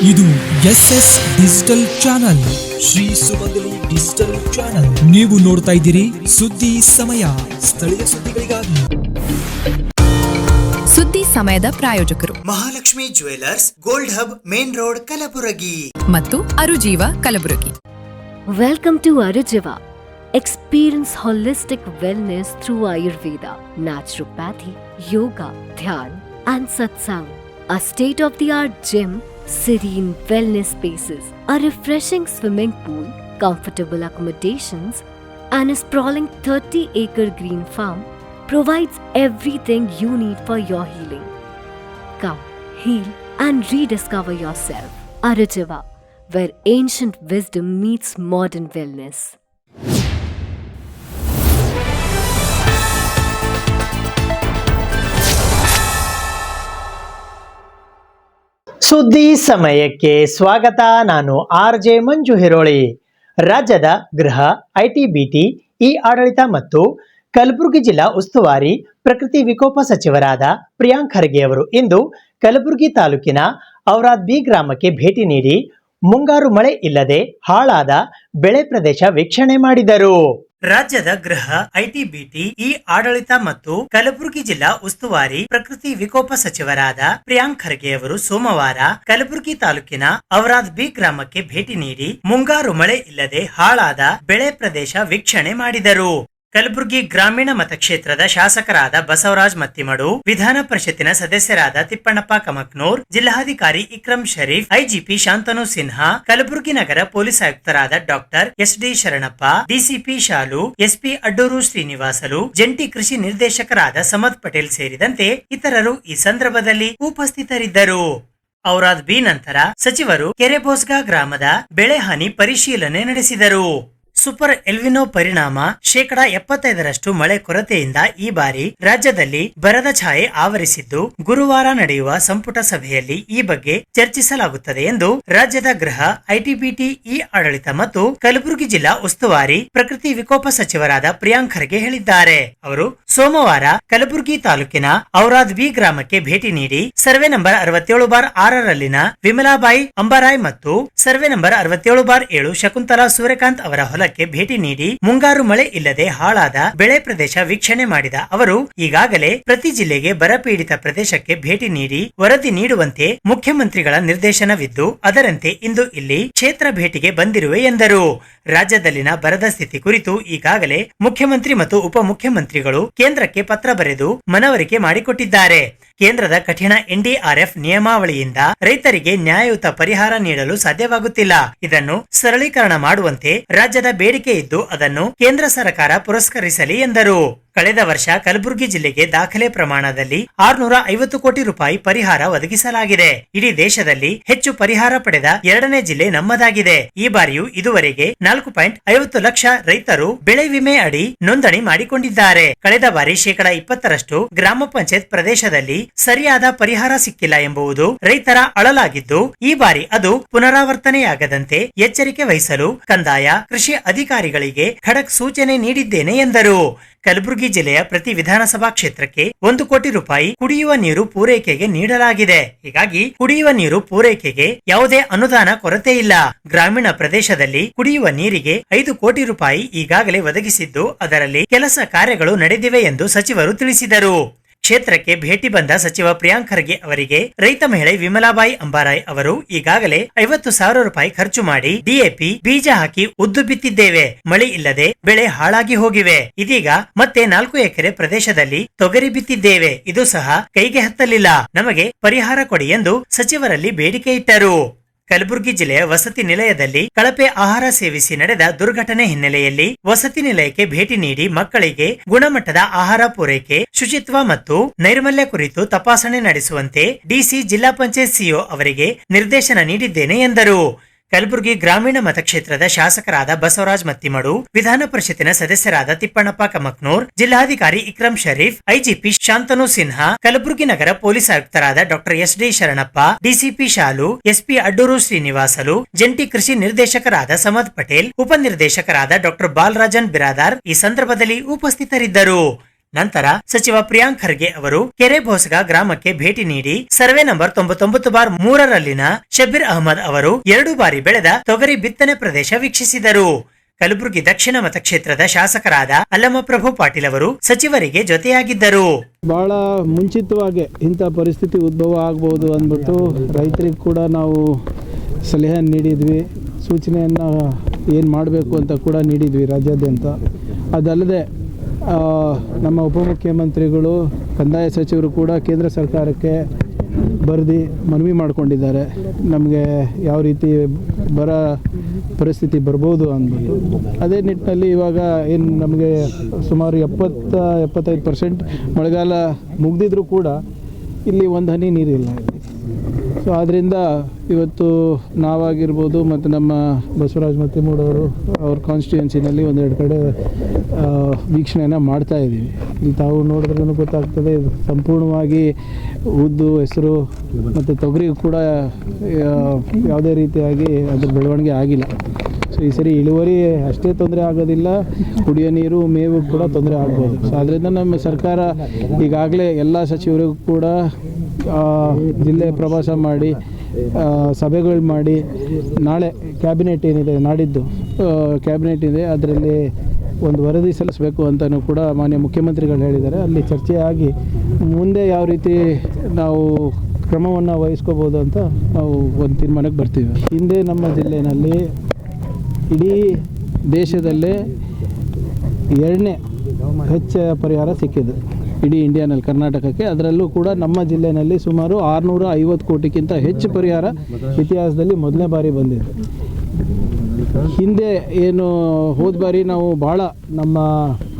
ಇದು SS digital channel, Shri ಸುಮಂಗಲಿ digital channel. ನೀವು ನೋಡ್ತಾ ಇದ್ದೀರಿ ಸುದ್ದಿ ಸಮಯ, ಸ್ಥಳೀಯ ಸುದ್ದಿಗಳಿಗಾಗಿ. ಸುದ್ದಿ ಸಮಯದ ಪ್ರಾಯೋಜಕರು Mahalakshmi jewellers, gold hub, main road, Kalaburagi ಮತ್ತು ಅರುಜೀವ Kalaburagi. Welcome to Arujiva. Experience holistic wellness through Ayurveda, naturopathy, yoga, dhyan and satsang. A state-of-the-art gym, serene wellness spaces, a refreshing swimming pool, comfortable accommodations and a sprawling 30-acre green farm provides everything you need for your healing. Come, heal and rediscover yourself. Arujiva, where ancient wisdom meets modern wellness. ಸುದ್ದಿ ಸಮಯಕ್ಕೆ ಸ್ವಾಗತ. ನಾನು RJ ಮಂಜು ಹಿರೋಳಿ. ರಾಜ್ಯದ ಗೃಹ, IT, BT, ಆಡಳಿತ ಮತ್ತು ಕಲಬುರಗಿ ಜಿಲ್ಲಾ ಉಸ್ತುವಾರಿ ಪ್ರಕೃತಿ ವಿಕೋಪ ಸಚಿವರಾದ ಪ್ರಿಯಾಂಕ್ ಖರ್ಗೆ ಅವರು ಇಂದು ಕಲಬುರಗಿ ತಾಲೂಕಿನ ಔರಾದ್ ಬಿ ಗ್ರಾಮಕ್ಕೆ ಭೇಟಿ ನೀಡಿ ಮುಂಗಾರು ಮಳೆ ಇಲ್ಲದೆ ಹಾಳಾದ ಬೆಳೆ ಪ್ರದೇಶ ವೀಕ್ಷಣೆ ಮಾಡಿದರು. ರಾಜ್ಯದ ಗೃಹ, IT, BT, ಆಡಳಿತ ಮತ್ತು ಕಲಬುರಗಿ ಜಿಲ್ಲಾ ಉಸ್ತುವಾರಿ ಪ್ರಕೃತಿ ವಿಕೋಪ ಸಚಿವರಾದ ಪ್ರಿಯಾಂಕ್ ಖರ್ಗೆ ಅವರು ಸೋಮವಾರ ಕಲಬುರಗಿ ತಾಲೂಕಿನ ಔರಾದ್ ಬಿ ಗ್ರಾಮಕ್ಕೆ ಭೇಟಿ ನೀಡಿ ಮುಂಗಾರು ಮಳೆ ಇಲ್ಲದೆ ಹಾಳಾದ ಬೆಳೆ ಪ್ರದೇಶ ವೀಕ್ಷಣೆ ಮಾಡಿದರು. ಕಲಬುರಗಿ ಗ್ರಾಮೀಣ ಮತಕ್ಷೇತ್ರದ ಶಾಸಕರಾದ ಬಸವರಾಜ್ ಮತ್ತಿಮಡು, ವಿಧಾನ ಪರಿಷತ್ತಿನ ಸದಸ್ಯರಾದ ತಿಪ್ಪಣ್ಣಪ್ಪ ಕಮಕ್ನೂರ್, ಜಿಲ್ಲಾಧಿಕಾರಿ ಇಕ್ರಂ ಶರೀಫ್, IGP ಶಾಂತನು ಸಿನ್ಹಾ, ಕಲಬುರಗಿ ನಗರ ಪೊಲೀಸ್ ಆಯುಕ್ತರಾದ ಡಾಕ್ಟರ್ SD ಶರಣಪ್ಪ, DCP ಶಾಲು, SP ಅಡ್ಡೂರು ಶ್ರೀನಿವಾಸಲು, ಜಂಟಿ ಕೃಷಿ ನಿರ್ದೇಶಕರಾದ ಸಮದ್ ಪಟೇಲ್ ಸೇರಿದಂತೆ ಇತರರು ಈ ಸಂದರ್ಭದಲ್ಲಿ ಉಪಸ್ಥಿತರಿದ್ದರು. ಔರಾದ್ ಬಿ ನಂತರ ಸಚಿವರು ಕೆರೆಬೋಸ್ಗಾ ಗ್ರಾಮದ ಬೆಳೆ ಹಾನಿ ಪರಿಶೀಲನೆ ನಡೆಸಿದರು. ಸೂಪರ್ ಎಲ್ವಿನೋ ಪರಿಣಾಮ 75% ಮಳೆ ಕೊರತೆಯಿಂದ ಈ ಬಾರಿ ರಾಜ್ಯದಲ್ಲಿ ಬರದ ಛಾಯೆ ಆವರಿಸಿದ್ದು, ಗುರುವಾರ ನಡೆಯುವ ಸಂಪುಟ ಸಭೆಯಲ್ಲಿ ಈ ಬಗ್ಗೆ ಚರ್ಚಿಸಲಾಗುತ್ತದೆ ಎಂದು ರಾಜ್ಯದ ಗೃಹ, IT, BT, ಆಡಳಿತ ಮತ್ತು ಕಲಬುರಗಿ ಜಿಲ್ಲಾ ಉಸ್ತುವಾರಿ ಪ್ರಕೃತಿ ವಿಕೋಪ ಸಚಿವರಾದ ಪ್ರಿಯಾಂಕ್ ಖರ್ಗೆ ಹೇಳಿದ್ದಾರೆ. ಅವರು ಸೋಮವಾರ ಕಲಬುರಗಿ ತಾಲೂಕಿನ ಔರಾದ್ ಬಿ ಗ್ರಾಮಕ್ಕೆ ಭೇಟಿ ನೀಡಿ ಸರ್ವೆ ನಂಬರ್ 67/6ರಲ್ಲಿನ ವಿಮಲಾಬಾಯಿ ಅಂಬಾರಾಯ್ ಮತ್ತು ಸರ್ವೆ ನಂಬರ್ 67/7 ಶಕುಂತಲಾ ಸೂರ್ಯಕಾಂತ್ ಅವರ ಹೊಲಕ್ಕೆ ಭೇಟಿ ನೀಡಿ ಮುಂಗಾರು ಮಳೆ ಇಲ್ಲದೆ ಹಾಳಾದ ಬೆಳೆ ಪ್ರದೇಶ ವೀಕ್ಷಣೆ ಮಾಡಿದ ಅವರು ಈಗಾಗಲೇ ಪ್ರತಿ ಜಿಲ್ಲೆಗೆ ಬರಪೀಡಿತ ಪ್ರದೇಶಕ್ಕೆ ಭೇಟಿ ನೀಡಿ ವರದಿ ನೀಡುವಂತೆ ಮುಖ್ಯಮಂತ್ರಿಗಳ ನಿರ್ದೇಶನವಿದ್ದು, ಅದರಂತೆ ಇಂದು ಇಲ್ಲಿ ಕ್ಷೇತ್ರ ಭೇಟಿಗೆ ಬಂದಿರುವೆ ಎಂದರು. ರಾಜ್ಯದಲ್ಲಿನ ಬರದ ಸ್ಥಿತಿ ಕುರಿತು ಈಗಾಗಲೇ ಮುಖ್ಯಮಂತ್ರಿ ಮತ್ತು ಉಪಮುಖ್ಯಮಂತ್ರಿಗಳು ಕೇಂದ್ರಕ್ಕೆ ಪತ್ರ ಬರೆದು ಮನವರಿಕೆ ಮಾಡಿಕೊಟ್ಟಿದ್ದಾರೆ. ಕೇಂದ್ರದ ಕಠಿಣ NDRF ನಿಯಮಾವಳಿಯಿಂದ ರೈತರಿಗೆ ನ್ಯಾಯಯುತ ಪರಿಹಾರ ನೀಡಲು ಸಾಧ್ಯವಾಗುತ್ತಿಲ್ಲ. ಇದನ್ನು ಸರಳೀಕರಣ ಮಾಡುವಂತೆ ರಾಜ್ಯದ ಬೇಡಿಕೆ ಇದ್ದು, ಅದನ್ನು ಕೇಂದ್ರ ಸರ್ಕಾರ ಪುರಸ್ಕರಿಸಲಿ ಎಂದರು. ಕಳೆದ ವರ್ಷ ಕಲಬುರಗಿ ಜಿಲ್ಲೆಗೆ ದಾಖಲೆ ಪ್ರಮಾಣದಲ್ಲಿ 650 ಕೋಟಿ ರೂಪಾಯಿ ಪರಿಹಾರ ಒದಗಿಸಲಾಗಿದೆ. ಇಡೀ ದೇಶದಲ್ಲಿ ಹೆಚ್ಚು ಪರಿಹಾರ ಪಡೆದ 2ನೇ ಜಿಲ್ಲೆ ನಮ್ಮದಾಗಿದೆ. ಈ ಬಾರಿಯೂ ಇದುವರೆಗೆ 4.50 ಲಕ್ಷ ರೈತರು ಬೆಳೆ ವಿಮೆ ಅಡಿ ನೋಂದಣಿ ಮಾಡಿಕೊಂಡಿದ್ದಾರೆ. ಕಳೆದ ಬಾರಿ 20% ಗ್ರಾಮ ಪಂಚಾಯತ್ ಪ್ರದೇಶದಲ್ಲಿ ಸರಿಯಾದ ಪರಿಹಾರ ಸಿಕ್ಕಿಲ್ಲ ಎಂಬುದು ರೈತರ ಅಳಲಾಗಿದ್ದು, ಈ ಬಾರಿ ಅದು ಪುನರಾವರ್ತನೆಯಾಗದಂತೆ ಎಚ್ಚರಿಕೆ ವಹಿಸಲು ಕಂದಾಯ, ಕೃಷಿ ಅಧಿಕಾರಿಗಳಿಗೆ ಖಡಕ್ ಸೂಚನೆ ನೀಡಿದ್ದೇನೆ ಎಂದರು. ಕಲಬುರಗಿ ಜಿಲ್ಲೆಯ ಪ್ರತಿ ವಿಧಾನಸಭಾ ಕ್ಷೇತ್ರಕ್ಕೆ 1 ಕೋಟಿ ರೂಪಾಯಿ ಕುಡಿಯುವ ನೀರು ಪೂರೈಕೆಗೆ ನೀಡಲಾಗಿದೆ. ಹೀಗಾಗಿ ಕುಡಿಯುವ ನೀರು ಪೂರೈಕೆಗೆ ಯಾವುದೇ ಅನುದಾನ ಕೊರತೆ ಇಲ್ಲ. ಗ್ರಾಮೀಣ ಪ್ರದೇಶದಲ್ಲಿ ಕುಡಿಯುವ ನೀರಿಗೆ 5 ಕೋಟಿ ರೂಪಾಯಿ ಈಗಾಗಲೇ ಒದಗಿಸಿದ್ದು, ಅದರಲ್ಲಿ ಕೆಲಸ ಕಾರ್ಯಗಳು ನಡೆದಿವೆ ಎಂದು ಸಚಿವರು ತಿಳಿಸಿದರು. ಕ್ಷೇತ್ರಕ್ಕೆ ಭೇಟಿ ಬಂದ ಸಚಿವ ಪ್ರಿಯಾಂಕ್ ಖರ್ಗೆ ಅವರಿಗೆ ರೈತ ಮಹಿಳೆ ವಿಮಲಾಬಾಯಿ ಅಂಬಾರಾಯ್ ಅವರು ಈಗಾಗಲೇ 50,000 ರೂಪಾಯಿ ಖರ್ಚು ಮಾಡಿ DAP ಬೀಜ ಹಾಕಿ ಉದ್ದು ಬಿತ್ತಿದ್ದೇವೆ, ಮಳೆ ಇಲ್ಲದೆ ಬೆಳೆ ಹಾಳಾಗಿ ಹೋಗಿವೆ. ಇದೀಗ ಮತ್ತೆ 4 ಎಕರೆ ಪ್ರದೇಶದಲ್ಲಿ ತೊಗರಿ ಬಿತ್ತಿದ್ದೇವೆ, ಇದು ಸಹ ಕೈಗೆ ಹತ್ತಲಿಲ್ಲ, ನಮಗೆ ಪರಿಹಾರ ಕೊಡಿ ಎಂದು ಸಚಿವರಲ್ಲಿ ಬೇಡಿಕೆ ಇಟ್ಟರು. ಕಲಬುರಗಿ ಜಿಲ್ಲೆಯ ವಸತಿ ನಿಲಯದಲ್ಲಿ ಕಳಪೆ ಆಹಾರ ಸೇವಿಸಿ ನಡೆದ ದುರ್ಘಟನೆ ಹಿನ್ನೆಲೆಯಲ್ಲಿ ವಸತಿ ನಿಲಯಕ್ಕೆ ಭೇಟಿ ನೀಡಿ ಮಕ್ಕಳಿಗೆ ಗುಣಮಟ್ಟದ ಆಹಾರ ಪೂರೈಕೆ, ಶುಚಿತ್ವ ಮತ್ತು ನೈರ್ಮಲ್ಯ ಕುರಿತು ತಪಾಸಣೆ ನಡೆಸುವಂತೆ DC ಜಿಲ್ಲಾ ಪಂಚಾಯತ್ CO ಅವರಿಗೆ ನಿರ್ದೇಶನ ನೀಡಿದ್ದೇನೆ ಎಂದರು. ಕಲಬುರಗಿ ಗ್ರಾಮೀಣ ಮತಕ್ಷೇತ್ರದ ಶಾಸಕರಾದ ಬಸವರಾಜ್ ಮತ್ತಿಮಡು, ವಿಧಾನ ಪರಿಷತ್ತಿನ ಸದಸ್ಯರಾದ ತಿಪ್ಪಣ್ಣಪ್ಪ ಕಮಕ್ನೂರ್, ಜಿಲ್ಲಾಧಿಕಾರಿ ಇಕ್ರಂ ಶರೀಫ್, IGP ಶಾಂತನು ಸಿನ್ಹಾ, ಕಲಬುರಗಿ ನಗರ ಪೊಲೀಸ್ ಆಯುಕ್ತರಾದ ಡಾಕ್ಟರ್ SD ಶರಣಪ್ಪ, DCP ಶಾಲು, SP ಅಡ್ಡೂರು ಶ್ರೀನಿವಾಸಲು, ಜಂಟಿ ಕೃಷಿ ನಿರ್ದೇಶಕರಾದ ಸಮದ್ ಪಟೇಲ್, ಉಪನಿರ್ದೇಶಕರಾದ ಡಾಕ್ಟರ್ ಬಾಲರಾಜನ್ ಬಿರಾದಾರ್ ಈ ಸಂದರ್ಭದಲ್ಲಿ ಉಪಸ್ಥಿತರಿದ್ದರು. ನಂತರ ಸಚಿವ ಪ್ರಿಯಾಂಕ್ ಖರ್ಗೆ ಅವರು ಕೆರೆ ಬೋಸಗ ಗ್ರಾಮಕ್ಕೆ ಭೇಟಿ ನೀಡಿ ಸರ್ವೆ ನಂಬರ್ 99/3ರಲ್ಲಿನ ಶಬೀರ್ ಅಹಮದ್ ಅವರು 2 ಬಾರಿ ಬೆಳೆದ ತೊಗರಿ ಬಿತ್ತನೆ ಪ್ರದೇಶ ವೀಕ್ಷಿಸಿದರು. ಕಲಬುರಗಿ ದಕ್ಷಿಣ ಮತಕ್ಷೇತ್ರದ ಶಾಸಕರಾದ ಅಲ್ಲಮಪ್ರಭು ಪಾಟೀಲ್ ಅವರು ಸಚಿವರಿಗೆ ಜೊತೆಯಾಗಿದ್ದರು. ಬಹಳ ಮುಂಚಿತವಾಗಿ ಇಂಥ ಪರಿಸ್ಥಿತಿ ಉದ್ಭವ ಆಗ್ಬೋದು ಅಂದ್ಬಿಟ್ಟು ರೈತರಿಗೆ ಕೂಡ ನಾವು ಸಲಹೆ ನೀಡಿದ್ವಿ, ಸೂಚನೆಯನ್ನು ಏನು ಮಾಡಬೇಕು ಅಂತ ಕೂಡ ನೀಡಿದ್ವಿ ರಾಜ್ಯಾದ್ಯಂತ. ಅದಲ್ಲದೆ ನಮ್ಮ ಉಪಮುಖ್ಯಮಂತ್ರಿಗಳು ಕಂದಾಯ ಸಚಿವರು ಕೂಡ ಕೇಂದ್ರ ಸರ್ಕಾರಕ್ಕೆ ಬರೆದು ಮನವಿ ಮಾಡಿಕೊಂಡಿದ್ದಾರೆ, ನಮಗೆ ಯಾವ ರೀತಿ ಬರ ಪರಿಸ್ಥಿತಿ ಬರ್ಬೋದು ಅಂದ್ಬಿಟ್ಟು. ಅದೇ ನಿಟ್ಟಿನಲ್ಲಿ ಇವಾಗ ಏನು ನಮಗೆ ಸುಮಾರು 70-75% ಮಳೆಗಾಲ ಮುಗಿದಿದ್ರೂ ಕೂಡ ಇಲ್ಲಿ ಒಂದು ಹನಿ ನೀರಿಲ್ಲ ಇಲ್ಲಿ. ಸೊ ಆದ್ದರಿಂದ ಇವತ್ತು ನಾವಾಗಿರ್ಬೋದು ಮತ್ತು ನಮ್ಮ ಬಸವರಾಜ ಮತ್ತಿಮೂಡವರು ಅವ್ರ ಕಾನ್ಸ್ಟಿಟ್ಯೂನ್ಸಿನಲ್ಲಿ ಒಂದೆರಡು ಕಡೆ ವೀಕ್ಷಣೆಯನ್ನು ಮಾಡ್ತಾಯಿದ್ದೀವಿ. ಇಲ್ಲಿ ತಾವು ನೋಡಿದ್ರೂ ಗೊತ್ತಾಗ್ತದೆ, ಸಂಪೂರ್ಣವಾಗಿ ಉದ್ದು, ಹೆಸರು ಮತ್ತು ತೊಗರಿಗೂ ಕೂಡ ಯಾವುದೇ ರೀತಿಯಾಗಿ ಅದ್ರ ಬೆಳವಣಿಗೆ ಆಗಿಲ್ಲ. ಸೊ ಈ ಸರಿ ಇಳುವರಿ ಅಷ್ಟೇ ತೊಂದರೆ ಆಗೋದಿಲ್ಲ, ಕುಡಿಯೋ ನೀರು, ಮೇವು ಕೂಡ ತೊಂದರೆ ಆಗ್ಬೋದು. ಸೊ ಅದರಿಂದ ನಮ್ಮ ಸರ್ಕಾರ ಈಗಾಗಲೇ ಎಲ್ಲ ಸಚಿವರಿಗೂ ಕೂಡ ಜಿಲ್ಲೆ ಪ್ರವಾಸ ಮಾಡಿ ಸಭೆಗಳು ಮಾಡಿ, ನಾಳೆ ಕ್ಯಾಬಿನೆಟ್ ಏನಿದೆ, ನಾಡಿದ್ದು ಕ್ಯಾಬಿನೆಟ್ ಇದೆ, ಅದರಲ್ಲಿ ಒಂದು ವರದಿ ಸಲ್ಲಿಸಬೇಕು ಅಂತಲೂ ಕೂಡ ಮಾನ್ಯ ಮುಖ್ಯಮಂತ್ರಿಗಳು ಹೇಳಿದ್ದಾರೆ. ಅಲ್ಲಿ ಚರ್ಚೆಯಾಗಿ ಮುಂದೆ ಯಾವ ರೀತಿ ನಾವು ಕ್ರಮವನ್ನು ವಹಿಸ್ಕೋಬೋದು ಅಂತ ನಾವು ಒಂದು ತೀರ್ಮಾನಕ್ಕೆ ಬರ್ತೀವಿ. ಹಿಂದೆ ನಮ್ಮ ಜಿಲ್ಲೆಯಲ್ಲಿ ಇಡೀ ದೇಶದಲ್ಲೇ 2ನೇ ಹೆಚ್ಚು ಪರಿಹಾರ ಸಿಕ್ಕಿದೆ ಇಡೀ ಇಂಡಿಯಾನಲ್ಲಿ, ಕರ್ನಾಟಕಕ್ಕೆ. ಅದರಲ್ಲೂ ಕೂಡ ನಮ್ಮ ಜಿಲ್ಲೆಯಲ್ಲಿ ಸುಮಾರು 650 ಕೋಟಿಗಿಂತ ಹೆಚ್ಚು ಪರಿಹಾರ ಇತಿಹಾಸದಲ್ಲಿ ಮೊದಲನೇ ಬಾರಿ ಬಂದಿದೆ. ಹಿಂದೆ ಏನು ಹೋದ ಬಾರಿ ನಾವು ಭಾಳ ನಮ್ಮ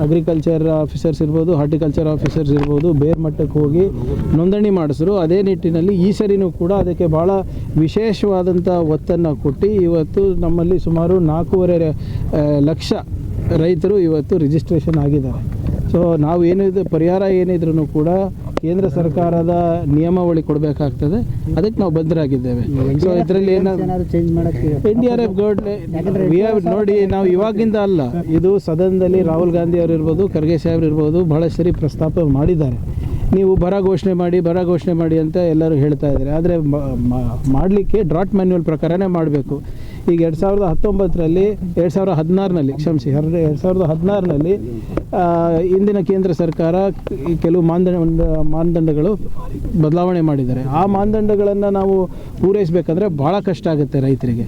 ಅಗ್ರಿಕಲ್ಚರ್ ಆಫೀಸರ್ಸ್ ಇರ್ಬೋದು, ಹಾರ್ಟಿಕಲ್ಚರ್ ಆಫೀಸರ್ಸ್ ಇರ್ಬೋದು, ಬೇರೆ ಮಟ್ಟಕ್ಕೆ ಹೋಗಿ ನೋಂದಣಿ ಮಾಡಿಸಿದ್ರು. ಅದೇ ನಿಟ್ಟಿನಲ್ಲಿ ಈ ಸರಿನೂ ಕೂಡ ಅದಕ್ಕೆ ಭಾಳ ವಿಶೇಷವಾದಂಥ ಒತ್ತನ್ನು ಕೊಟ್ಟು ಇವತ್ತು ನಮ್ಮಲ್ಲಿ ಸುಮಾರು 4.5 ಲಕ್ಷ ರೈತರು ಇವತ್ತು ರಿಜಿಸ್ಟ್ರೇಷನ್ ಆಗಿದ್ದಾರೆ. ಸೊ ನಾವು ಏನಿದೆ ಪರಿಹಾರ ಏನಿದ್ರೂ ಕೂಡ ಕೇಂದ್ರ ಸರ್ಕಾರದ ನಿಯಮಾವಳಿ ಕೊಡಬೇಕಾಗ್ತದೆ, ಅದಕ್ಕೆ ನಾವು ಬದ್ಧರಾಗಿದ್ದೇವೆ. ಸೊ ಇದರಲ್ಲಿ ಏನಾದ್ರು ಚೇಂಜ್ ಮಾಡೋಕ್ಕೆ NDRF ಗೌರ್ಮೆಂಟ್ ನೋಡಿ, ನಾವು ಇವಾಗಿಂದ ಅಲ್ಲ, ಇದು ಸದನದಲ್ಲಿ ರಾಹುಲ್ ಗಾಂಧಿ ಅವರು ಇರ್ಬೋದು, ಖರ್ಗೆ ಸಾಹೇಬ್ರು ಇರ್ಬೋದು, ಬಹಳ ಸರಿ ಪ್ರಸ್ತಾಪ ಮಾಡಿದ್ದಾರೆ. ನೀವು ಬರ ಘೋಷಣೆ ಮಾಡಿ ಅಂತ ಎಲ್ಲರೂ ಹೇಳ್ತಾ ಇದ್ದಾರೆ. ಆದರೆ ಮಾಡಲಿಕ್ಕೆ ಡ್ರಾಟ್ ಮ್ಯಾನ್ಯುವಲ್ ಪ್ರಕಾರನೇ ಮಾಡಬೇಕು. ಈಗ 2016ರಲ್ಲಿ ಇಂದಿನ ಕೇಂದ್ರ ಸರ್ಕಾರ ಕೆಲವು ಮಾನದಂಡಗಳು ಬದಲಾವಣೆ ಮಾಡಿದ್ದಾರೆ. ಆ ಮಾನದಂಡಗಳನ್ನು ನಾವು ಪೂರೈಸಬೇಕಂದ್ರೆ ಭಾಳ ಕಷ್ಟ ಆಗುತ್ತೆ ರೈತರಿಗೆ.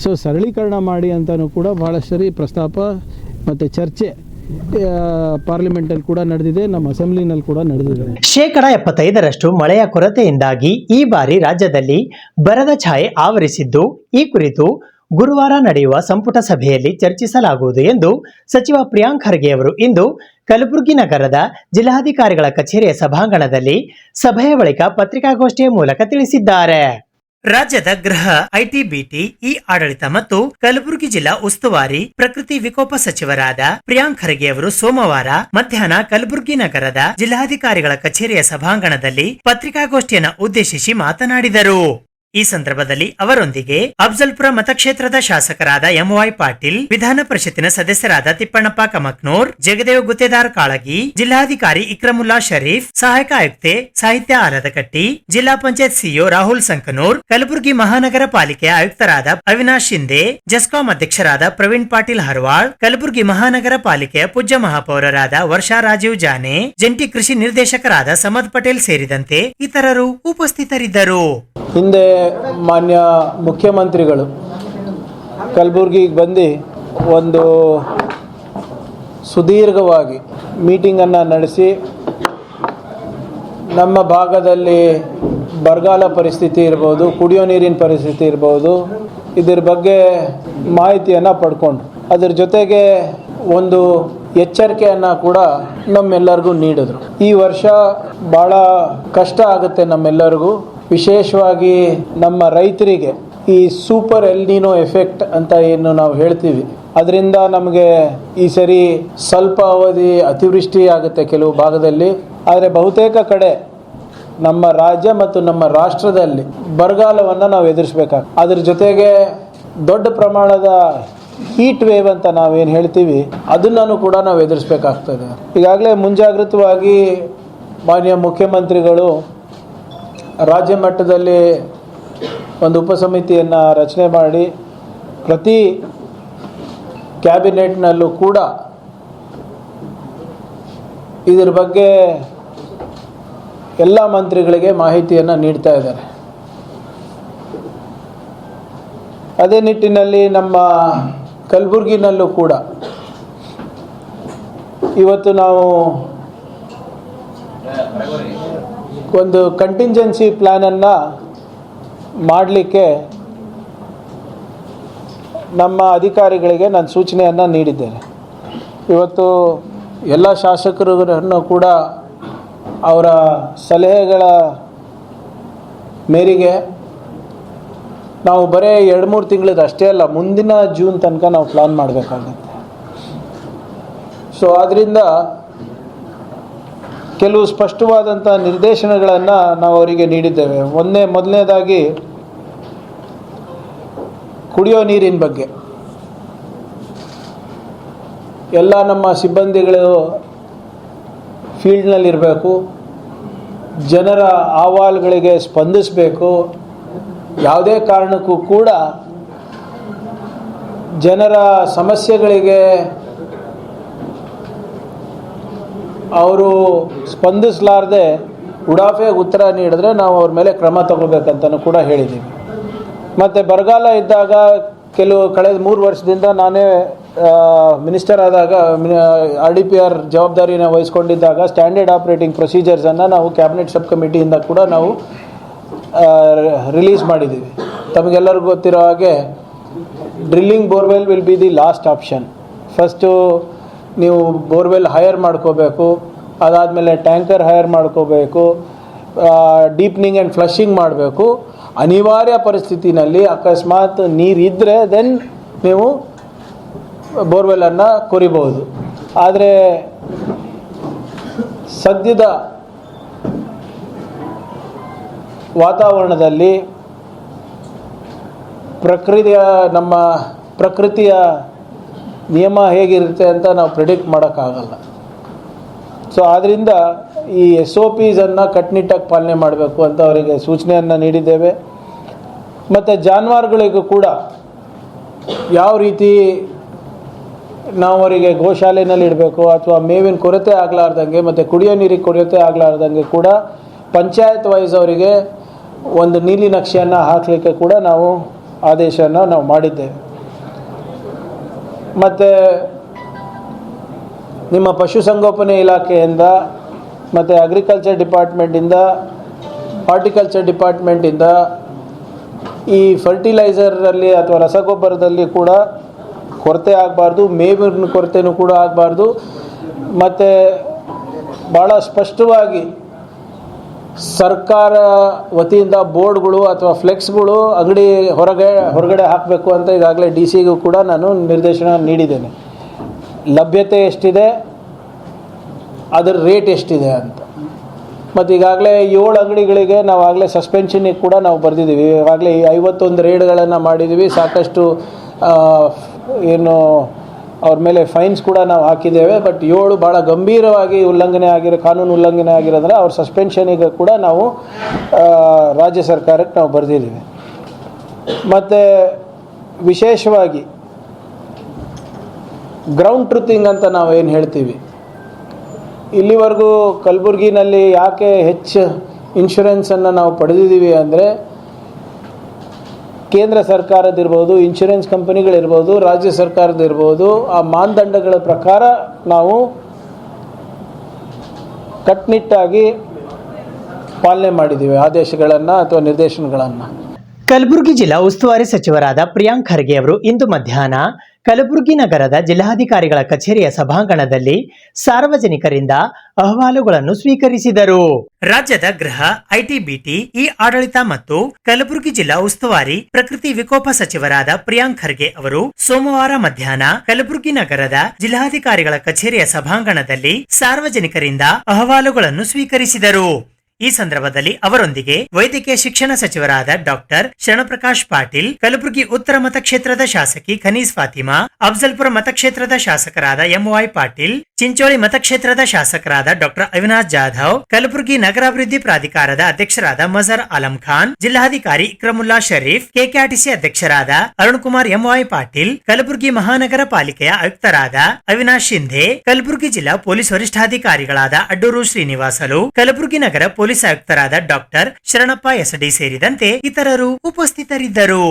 ಸೊ ಸರಳೀಕರಣ ಮಾಡಿ ಅಂತಲೂ ಕೂಡ ಭಾಳ ಸರಿ ಪ್ರಸ್ತಾಪ ಮತ್ತು ಚರ್ಚೆ ಪಾರ್ಲಿಮೆಂಟಲ್ಲಿ ಕೂಡ ನಡೆದಿದೆ, ನಮ್ಮ ಅಸೆಂಬ್ಲಿನಲ್ಲಿ ಕೂಡ ನಡೆದಿದೆ. 75% ಮಳೆಯ ಕೊರತೆಯಿಂದಾಗಿ ಈ ಬಾರಿ ರಾಜ್ಯದಲ್ಲಿ ಬರದ ಛಾಯೆ ಆವರಿಸಿದ್ದು, ಈ ಕುರಿತು ಗುರುವಾರ ನಡೆಯುವ ಸಂಪುಟ ಸಭೆಯಲ್ಲಿ ಚರ್ಚಿಸಲಾಗುವುದು ಎಂದು ಸಚಿವ ಪ್ರಿಯಾಂಕ್ ಖರ್ಗೆ ಅವರು ಇಂದು ಕಲಬುರಗಿ ನಗರದ ಜಿಲ್ಲಾಧಿಕಾರಿಗಳ ಕಚೇರಿಯ ಸಭಾಂಗಣದಲ್ಲಿ ಸಭೆಯ ಬಳಿಕ ಪತ್ರಿಕಾಗೋಷ್ಠಿಯ ಮೂಲಕ ತಿಳಿಸಿದ್ದಾರೆ. ರಾಜ್ಯದ ಗೃಹ, ಐಟಿ, ಬಿಟಿ, ಇ ಆಡಳಿತ ಮತ್ತು ಕಲಬುರಗಿ ಜಿಲ್ಲಾ ಉಸ್ತುವಾರಿ ಪ್ರಕೃತಿ ವಿಕೋಪ ಸಚಿವರಾದ ಪ್ರಿಯಾಂಕ್ ಖರ್ಗೆ ಅವರು ಸೋಮವಾರ ಮಧ್ಯಾಹ್ನ ಕಲಬುರಗಿ ನಗರದ ಜಿಲ್ಲಾಧಿಕಾರಿಗಳ ಕಚೇರಿಯ ಸಭಾಂಗಣದಲ್ಲಿ ಪತ್ರಿಕಾಗೋಷ್ಠಿಯನ್ನು ಉದ್ದೇಶಿಸಿ ಮಾತನಾಡಿದರು. ಈ ಸಂದರ್ಭದಲ್ಲಿ ಅವರೊಂದಿಗೆ ಅಫ್ಜಲ್ಪುರ ಮತಕ್ಷೇತ್ರದ ಶಾಸಕರಾದ MY ಪಾಟೀಲ್, ವಿಧಾನ ಪರಿಷತ್ತಿನ ಸದಸ್ಯರಾದ ತಿಪ್ಪಣ್ಣಪ್ಪ ಕಮಕ್ನೂರ್, ಜಗದೇವ್ ಗುತ್ತೇದಾರ್ ಕಾಳಗಿ, ಜಿಲ್ಲಾಧಿಕಾರಿ ಇಕ್ರಮುಲ್ಲಾ ಶರೀಫ್, ಸಹಾಯಕ ಆಯುಕ್ತೆ ಸಾಹಿತ್ಯ ಆಲದಕಟ್ಟಿ, ಜಿಲ್ಲಾ ಪಂಚಾಯತ್ ಸಿಇಒ ರಾಹುಲ್ ಸಂಕನೂರ್, ಕಲಬುರಗಿ ಮಹಾನಗರ ಪಾಲಿಕೆಯ ಆಯುಕ್ತರಾದ ಅವಿನಾಶ್ ಶಿಂದೆ, ಜೆಸ್ಕಾಂ ಅಧ್ಯಕ್ಷರಾದ ಪ್ರವೀಣ್ ಪಾಟೀಲ್ ಹರ್ವಾಳ್, ಕಲಬುರಗಿ ಮಹಾನಗರ ಪಾಲಿಕೆಯ ಪೂಜ್ಯ ಮಹಾಪೌರರಾದ ವರ್ಷಾ ರಾಜೀವ್ ಜಾನೆ, ಜಂಟಿ ಕೃಷಿ ನಿರ್ದೇಶಕರಾದ ಸಮದ್ ಪಟೇಲ್ ಸೇರಿದಂತೆ ಇತರರು ಉಪಸ್ಥಿತರಿದ್ದರು. ಹಿಂದೆ ಮಾನ್ಯ ಮುಖ್ಯಮಂತ್ರಿಗಳು ಕಲಬುರಗಿಗೆ ಬಂದು ಒಂದು ಸುದೀರ್ಘವಾಗಿ ಮೀಟಿಂಗನ್ನು ನಡೆಸಿ ನಮ್ಮ ಭಾಗದಲ್ಲಿ ಬರಗಾಲ ಪರಿಸ್ಥಿತಿ ಇರ್ಬೋದು, ಕುಡಿಯೋ ನೀರಿನ ಪರಿಸ್ಥಿತಿ ಇರ್ಬೋದು, ಇದರ ಬಗ್ಗೆ ಮಾಹಿತಿಯನ್ನು ಪಡ್ಕೊಂಡು ಅದರ ಜೊತೆಗೆ ಒಂದು ಎಚ್ಚರಿಕೆಯನ್ನು ಕೂಡ ನಮ್ಮೆಲ್ಲರಿಗೂ ನೀಡಿದ್ರು. ಈ ವರ್ಷ ಭಾಳ ಕಷ್ಟ ಆಗುತ್ತೆ ನಮ್ಮೆಲ್ಲರಿಗೂ, ವಿಶೇಷವಾಗಿ ನಮ್ಮ ರೈತರಿಗೆ. ಈ ಸೂಪರ್ ಎಲ್ನಿನೋ ಎಫೆಕ್ಟ್ ಅಂತ ಏನು ನಾವು ಹೇಳ್ತೀವಿ, ಅದರಿಂದ ನಮಗೆ ಈ ಸರಿ ಸ್ವಲ್ಪ ಅವಧಿ ಅತಿವೃಷ್ಟಿ ಆಗುತ್ತೆ ಕೆಲವು ಭಾಗದಲ್ಲಿ. ಆದರೆ ಬಹುತೇಕ ಕಡೆ ನಮ್ಮ ರಾಜ್ಯ ಮತ್ತು ನಮ್ಮ ರಾಷ್ಟ್ರದಲ್ಲಿ ಬರಗಾಲವನ್ನು ನಾವು ಎದುರಿಸಬೇಕಾಗ್ತದೆ. ಅದ್ರ ಜೊತೆಗೆ ದೊಡ್ಡ ಪ್ರಮಾಣದ ಹೀಟ್ ವೇವ್ ಅಂತ ನಾವೇನು ಹೇಳ್ತೀವಿ ಅದನ್ನು ಕೂಡ ನಾವು ಎದುರಿಸಬೇಕಾಗ್ತದೆ. ಈಗಾಗಲೇ ಮುಂಜಾಗ್ರತವಾಗಿ ಮಾನ್ಯ ಮುಖ್ಯಮಂತ್ರಿಗಳು ರಾಜ್ಯ ಮಟ್ಟದಲ್ಲಿ ಒಂದು ಉಪಸಮಿತಿಯನ್ನು ರಚನೆ ಮಾಡಿ ಪ್ರತಿ ಕ್ಯಾಬಿನೆಟ್ನಲ್ಲೂ ಕೂಡ ಇದರ ಬಗ್ಗೆ ಎಲ್ಲ ಮಂತ್ರಿಗಳಿಗೆ ಮಾಹಿತಿಯನ್ನು ನೀಡ್ತಾ ಇದ್ದಾರೆ. ಅದೇ ನಿಟ್ಟಿನಲ್ಲಿ ನಮ್ಮ ಕಲಬುರಗಿನಲ್ಲೂ ಕೂಡ ಇವತ್ತು ನಾವು ಒಂದು ಕಂಟಿಂಜೆನ್ಸಿ ಪ್ಲ್ಯಾನನ್ನು ಮಾಡಲಿಕ್ಕೆ ನಮ್ಮ ಅಧಿಕಾರಿಗಳಿಗೆ ನಾನು ಸೂಚನೆಯನ್ನು ನೀಡಿದ್ದೇನೆ. ಇವತ್ತು ಎಲ್ಲ ಶಾಸಕರನ್ನು ಕೂಡ ಅವರ ಸಲಹೆಗಳ ಮೇರೆಗೆ ನಾವು ಬರೀ 2-3 ತಿಂಗಳದ್ದು ಅಷ್ಟೇ ಅಲ್ಲ, ಮುಂದಿನ ಜೂನ್ ತನಕ ನಾವು ಪ್ಲಾನ್ ಮಾಡಬೇಕಾಗುತ್ತೆ. ಸೊ ಆದ್ದರಿಂದ ಕೆಲವು ಸ್ಪಷ್ಟವಾದಂಥ ನಿರ್ದೇಶನಗಳನ್ನು ನಾವು ಅವರಿಗೆ ನೀಡಿದ್ದೇವೆ. ಮೊದಲನೇದಾಗಿ ಕುಡಿಯೋ ನೀರಿನ ಬಗ್ಗೆ ಎಲ್ಲ ನಮ್ಮ ಸಿಬ್ಬಂದಿಗಳು ಫೀಲ್ಡ್ನಲ್ಲಿರಬೇಕು, ಜನರ ಅಹವಾಲುಗಳಿಗೆ ಸ್ಪಂದಿಸಬೇಕು. ಯಾವುದೇ ಕಾರಣಕ್ಕೂ ಕೂಡ ಜನರ ಸಮಸ್ಯೆಗಳಿಗೆ ಅವರು ಸ್ಪಂದಿಸಲಾರದೆ ಉಡಾಫೆಗೆ ಉತ್ತರ ನೀಡಿದ್ರೆ ನಾವು ಅವ್ರ ಮೇಲೆ ಕ್ರಮ ತಗೋಬೇಕಂತಲೂ ಕೂಡ ಹೇಳಿದ್ದೀವಿ. ಮತ್ತು ಬರಗಾಲ ಇದ್ದಾಗ ಕಳೆದ 3 ವರ್ಷದಿಂದ ನಾನೇ ಮಿನಿಸ್ಟರ್ ಆದಾಗ RDPR ಜವಾಬ್ದಾರಿನ ವಹಿಸ್ಕೊಂಡಿದ್ದಾಗ ಸ್ಟ್ಯಾಂಡರ್ಡ್ ಆಪ್ರೇಟಿಂಗ್ ಪ್ರೊಸೀಜರ್ಸನ್ನು ನಾವು ಕ್ಯಾಬಿನೆಟ್ ಸಬ್ ಕಮಿಟಿಯಿಂದ ಕೂಡ ನಾವು ರಿಲೀಸ್ ಮಾಡಿದ್ದೀವಿ. ತಮಗೆಲ್ಲರಿಗೂ ಗೊತ್ತಿರೋ ಹಾಗೆ drilling borewell will be the last option. First ನೀವು ಬೋರ್ವೆಲ್ ಹೈರ್ ಮಾಡ್ಕೋಬೇಕು, ಅದಾದಮೇಲೆ ಟ್ಯಾಂಕರ್ ಹೈರ್ ಮಾಡ್ಕೋಬೇಕು, ಡೀಪ್ನಿಂಗ್ ಆ್ಯಂಡ್ ಫ್ಲಶಿಂಗ್ ಮಾಡಬೇಕು. ಅನಿವಾರ್ಯ ಪರಿಸ್ಥಿತಿನಲ್ಲಿ ಅಕಸ್ಮಾತ್ ನೀರಿದ್ದರೆ ದೆನ್ ನೀವು ಬೋರ್ವೆಲನ್ನು ಕೊರಿಬಹುದು. ಆದರೆ ಸದ್ಯದ ವಾತಾವರಣದಲ್ಲಿ ನಮ್ಮ ಪ್ರಕೃತಿಯ ನಿಯಮ ಹೇಗಿರುತ್ತೆ ಅಂತ ನಾವು ಪ್ರಿಡಿಕ್ಟ್ ಮಾಡೋಕ್ಕಾಗಲ್ಲ. ಸೊ ಆದ್ದರಿಂದ ಈ SOPಸನ್ನು ಕಟ್ಟುನಿಟ್ಟಾಗಿ ಪಾಲನೆ ಮಾಡಬೇಕು ಅಂತ ಅವರಿಗೆ ಸೂಚನೆಯನ್ನು ನೀಡಿದ್ದೇವೆ. ಮತ್ತು ಜಾನುವಾರುಗಳಿಗೂ ಕೂಡ ಯಾವ ರೀತಿ ನಾವು ಅವರಿಗೆ ಗೋಶಾಲೆಯಲ್ಲಿ ಇಡಬೇಕು ಅಥವಾ ಮೇವಿನ ಕೊರತೆ ಆಗಲಾರ್ದಂಗೆ ಮತ್ತು ಕುಡಿಯೋ ನೀರಿಗೆ ಕೊರತೆ ಆಗಲಾರ್ದಂಗೆ ಕೂಡ ಪಂಚಾಯತ್ ವೈಸ್ ಅವರಿಗೆ ಒಂದು ನೀಲಿ ನಕ್ಷೆಯನ್ನು ಹಾಕಲಿಕ್ಕೆ ಕೂಡ ನಾವು ಆದೇಶವನ್ನು ನಾವು ಮಾಡಿದ್ದೇವೆ. ಮತ್ತು ನಿಮ್ಮ ಪಶುಸಂಗೋಪನೆ ಇಲಾಖೆಯಿಂದ ಮತ್ತು ಅಗ್ರಿಕಲ್ಚರ್ ಡಿಪಾರ್ಟ್ಮೆಂಟಿಂದ, ಹಾರ್ಟಿಕಲ್ಚರ್ ಡಿಪಾರ್ಟ್ಮೆಂಟಿಂದ ಈ ಫರ್ಟಿಲೈಸರಲ್ಲಿ ಅಥವಾ ರಸಗೊಬ್ಬರದಲ್ಲಿ ಕೂಡ ಕೊರತೆ ಆಗಬಾರ್ದು, ಮೇವಿನ ಕೊರತೆಯೂ ಕೂಡ ಆಗಬಾರ್ದು. ಮತ್ತು ಭಾಳ ಸ್ಪಷ್ಟವಾಗಿ ಸರ್ಕಾರ ವತಿಯಿಂದ ಬೋರ್ಡ್ಗಳು ಅಥವಾ ಫ್ಲೆಕ್ಸ್ಗಳು ಅಂಗಡಿ ಹೊರಗಡೆ ಹಾಕಬೇಕು ಅಂತ ಈಗಾಗಲೇ DC ಕೂಡ ನಾನು ನಿರ್ದೇಶನ ನೀಡಿದ್ದೇನೆ. ಲಭ್ಯತೆ ಎಷ್ಟಿದೆ, ಅದರ ರೇಟ್ ಎಷ್ಟಿದೆ ಅಂತ. ಮತ್ತು ಈಗಾಗಲೇ 7 ಅಂಗಡಿಗಳಿಗೆ ನಾವು ಆಗಲೇ ಸಸ್ಪೆನ್ಷನಿಗೆ ಕೂಡ ನಾವು ಬರೆದಿದ್ದೀವಿ. ಈಗಾಗಲೇ 51 ರೇಡ್ಗಳನ್ನು ಮಾಡಿದ್ದೀವಿ. ಸಾಕಷ್ಟು ಏನು ಅವ್ರ ಮೇಲೆ ಫೈನ್ಸ್ ಕೂಡ ನಾವು ಹಾಕಿದ್ದೇವೆ. ಬಟ್ 7 ಭಾಳ ಗಂಭೀರವಾಗಿ ಕಾನೂನು ಉಲ್ಲಂಘನೆ ಆಗಿರೋದ್ರೆ ಅವ್ರ ಸಸ್ಪೆನ್ಷನಿಗೆ ಕೂಡ ನಾವು ರಾಜ್ಯ ಸರ್ಕಾರಕ್ಕೆ ನಾವು ಬರೆದಿದ್ದೀವಿ. ಮತ್ತು ವಿಶೇಷವಾಗಿ ಗ್ರೌಂಡ್ ಟ್ರುತಿಂಗ್ ಅಂತ ನಾವು ಏನು ಹೇಳ್ತೀವಿ, ಇಲ್ಲಿವರೆಗೂ ಕಲಬುರಗಿನಲ್ಲಿ ಯಾಕೆ ಹೆಚ್ಚು ಇನ್ಶೂರೆನ್ಸನ್ನು ನಾವು ಪಡೆದಿದ್ದೀವಿ ಅಂದರೆ ಕೇಂದ್ರ ಸರ್ಕಾರದಿರ್ಬೋದು, ಇನ್ಶೂರೆನ್ಸ್ ಕಂಪನಿಗಳಿರ್ಬೋದು, ರಾಜ್ಯ ಸರ್ಕಾರದಿರ್ಬೋದು, ಆ ಮಾನದಂಡಗಳ ಪ್ರಕಾರ ನಾವು ಕಟ್ಟುನಿಟ್ಟಾಗಿ ಪಾಲನೆ ಮಾಡಿದ್ದೀವಿ ಆದೇಶಗಳನ್ನು ಅಥವಾ ನಿರ್ದೇಶನಗಳನ್ನು. ಕಲಬುರಗಿ ಜಿಲ್ಲಾ ಉಸ್ತುವಾರಿ ಸಚಿವರಾದ ಪ್ರಿಯಾಂಕ್ ಖರ್ಗೆ ಅವರು ಇಂದು ಮಧ್ಯಾಹ್ನ ಕಲಬುರಗಿ ನಗರದ ಜಿಲ್ಲಾಧಿಕಾರಿಗಳ ಕಚೇರಿಯ ಸಭಾಂಗಣದಲ್ಲಿ ಸಾರ್ವಜನಿಕರಿಂದ ಅಹವಾಲುಗಳನ್ನು ಸ್ವೀಕರಿಸಿದರು. ರಾಜ್ಯದ ಗೃಹ, IT-BT, ಆಡಳಿತ ಮತ್ತು ಕಲಬುರಗಿ ಜಿಲ್ಲಾ ಉಸ್ತುವಾರಿ ಪ್ರಕೃತಿ ವಿಕೋಪ ಸಚಿವರಾದ ಪ್ರಿಯಾಂಕ್ ಖರ್ಗೆ ಅವರು ಸೋಮವಾರ ಮಧ್ಯಾಹ್ನ ಕಲಬುರಗಿ ನಗರದ ಜಿಲ್ಲಾಧಿಕಾರಿಗಳ ಕಚೇರಿಯ ಸಭಾಂಗಣದಲ್ಲಿ ಸಾರ್ವಜನಿಕರಿಂದ ಅಹವಾಲುಗಳನ್ನು ಸ್ವೀಕರಿಸಿದರು. ಈ ಸಂದರ್ಭದಲ್ಲಿ ಅವರೊಂದಿಗೆ ವೈದ್ಯಕೀಯ ಶಿಕ್ಷಣ ಸಚಿವರಾದ ಡಾಕ್ಟರ್ ಶರಣಪ್ರಕಾಶ್ ಪಾಟೀಲ್, ಕಲಬುರಗಿ ಉತ್ತರ ಮತಕ್ಷೇತ್ರದ ಶಾಸಕಿ ಖನೀಸ್ ಫಾತಿಮಾ, ಅಫ್ಜಲ್ಪುರ ಮತಕ್ಷೇತ್ರದ ಶಾಸಕರಾದ ಎಂವೈ ಪಾಟೀಲ್, ಚಿಂಚೋಳಿ ಮತಕ್ಷೇತ್ರದ ಶಾಸಕರಾದ ಡಾಕ್ಟರ್ ಅವಿನಾಶ್ ಜಾಧವ್, ಕಲಬುರಗಿ ನಗರಾಭಿವೃದ್ಧಿ ಪ್ರಾಧಿಕಾರದ ಅಧ್ಯಕ್ಷರಾದ ಮಜರ್ ಆಲಂ ಖಾನ್, ಜಿಲ್ಲಾಧಿಕಾರಿ ಇಕ್ರಮುಲ್ಲಾ ಶರೀಫ್, ಕೆಕೆಆರ್ಟಿಸಿ ಅಧ್ಯಕ್ಷರಾದ ಅರುಣ್ ಕುಮಾರ್ ಎಂವೈ ಪಾಟೀಲ್, ಕಲಬುರಗಿ ಮಹಾನಗರ ಪಾಲಿಕೆಯ ಆಯುಕ್ತರಾದ ಅವಿನಾಶ್ ಶಿಂಧೆ, ಕಲಬುರಗಿ ಜಿಲ್ಲಾ ಪೊಲೀಸ್ ವರಿಷ್ಠಾಧಿಕಾರಿಗಳಾದ ಅಡ್ಡೂರು ಶ್ರೀನಿವಾಸಲು, ಕಲಬುರಗಿ ನಗರ ಪೊಲೀಸ್ ಆಯುಕ್ತರಾದ ಡಾಕ್ಟರ್ ಶರಣಪ್ಪ ಎಸ್ಡಿ ಸೇರಿದಂತೆ ಇತರರು ಉಪಸ್ಥಿತರಿದ್ದರು.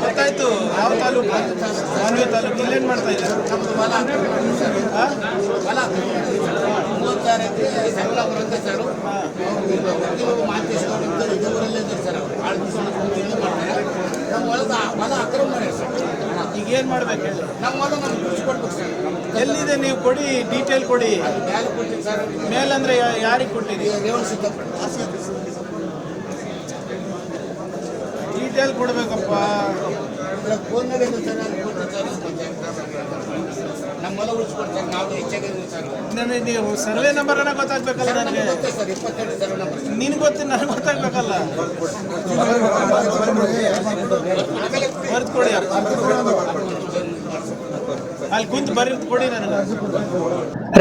ಗೊತ್ತಾಯ್ತು. ಯಾವ ತಾಲೂಕು? ಮಾನ್ವಿ ತಾಲೂಕು. ಇಲ್ಲೇನು ಮಾಡ್ತಾ ಇದ್ದಾರೆ? ಈಗ ಏನು ಮಾಡ್ಬೇಕು? ಎಲ್ಲಿದೆ? ನೀವು ಕೊಡಿ, ಡೀಟೇಲ್ ಕೊಡಿ. ಮೇಲಂದ್ರೆ ಯಾರಿಗೆ ಕೊಟ್ಟಿರಿ? ಡೀಟೇಲ್ ಕೊಡ್ಬೇಕಪ್ಪ. ನನಗೆ ನೀವು ಸರ್ವೆ ನಂಬರ್ ಅನ್ನ ಗೊತ್ತಾಗ್ಬೇಕಲ್ಲ. ನನಗೆ ನಿನ್ ಗೊತ್ತಿ, ನನಗೆ ಗೊತ್ತಾಗ್ಬೇಕಲ್ಲ. ಬರ್ದು ಕೊಡಿ, ಅಲ್ಲಿ ಕುಂತು ಬರೆದು ಕೊಡಿ ನನಗೆ.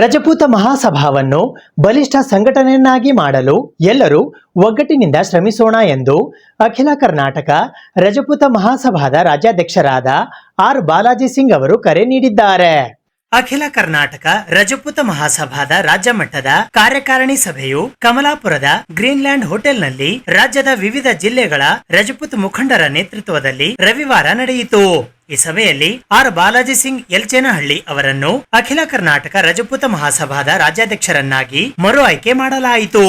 ರಜಪೂತ ಮಹಾಸಭಾವನ್ನು ಬಲಿಷ್ಠ ಸಂಘಟನೆಯನ್ನಾಗಿ ಮಾಡಲು ಎಲ್ಲರೂ ಒಗ್ಗಟ್ಟಿನಿಂದ ಶ್ರಮಿಸೋಣ ಎಂದು ಅಖಿಲ ಕರ್ನಾಟಕ ರಜಪೂತ ಮಹಾಸಭಾದ ರಾಜ್ಯಾಧ್ಯಕ್ಷರಾದ ಆರ್ ಬಾಲಾಜಿ ಸಿಂಗ್ ಅವರು ಕರೆ ನೀಡಿದ್ದಾರೆ. ಅಖಿಲ ಕರ್ನಾಟಕ ರಜಪೂತ ಮಹಾಸಭಾದ ರಾಜ್ಯ ಮಟ್ಟದ ಕಾರ್ಯಕಾರಿಣಿ ಸಭೆಯು ಕಮಲಾಪುರದ ಗ್ರೀನ್ಲ್ಯಾಂಡ್ ಹೋಟೆಲ್ನಲ್ಲಿ ರಾಜ್ಯದ ವಿವಿಧ ಜಿಲ್ಲೆಗಳ ರಜಪೂತ್ ಮುಖಂಡರ ನೇತೃತ್ವದಲ್ಲಿ ರವಿವಾರ ನಡೆಯಿತು. ಈ ಸಭೆಯಲ್ಲಿ ಆರ್ ಬಾಲಾಜಿ ಸಿಂಗ್ ಯಲ್ಚೇನಹಳ್ಳಿ ಅವರನ್ನು ಅಖಿಲ ಕರ್ನಾಟಕ ರಜಪೂತ ಮಹಾಸಭಾದ ರಾಜ್ಯಾಧ್ಯಕ್ಷರನ್ನಾಗಿ ಮರು ಆಯ್ಕೆ ಮಾಡಲಾಯಿತು.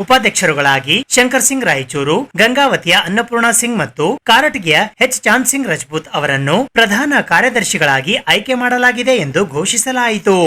ಉಪಾಧ್ಯಕ್ಷರುಗಳಾಗಿ ಶಂಕರ್ ಸಿಂಗ್ ರಾಯಚೂರು, ಗಂಗಾವತಿಯ ಅನ್ನಪೂರ್ಣ ಸಿಂಗ್ ಮತ್ತು ಕಾರಟಗಿಯ ಎಚ್ ಚಾಂದ್ ಸಿಂಗ್ ರಜಪೂತ್ ಅವರನ್ನು ಪ್ರಧಾನ ಕಾರ್ಯದರ್ಶಿಗಳಾಗಿ ಆಯ್ಕೆ ಮಾಡಲಾಗಿದೆ ಎಂದು ಘೋಷಿಸಲಾಯಿತು.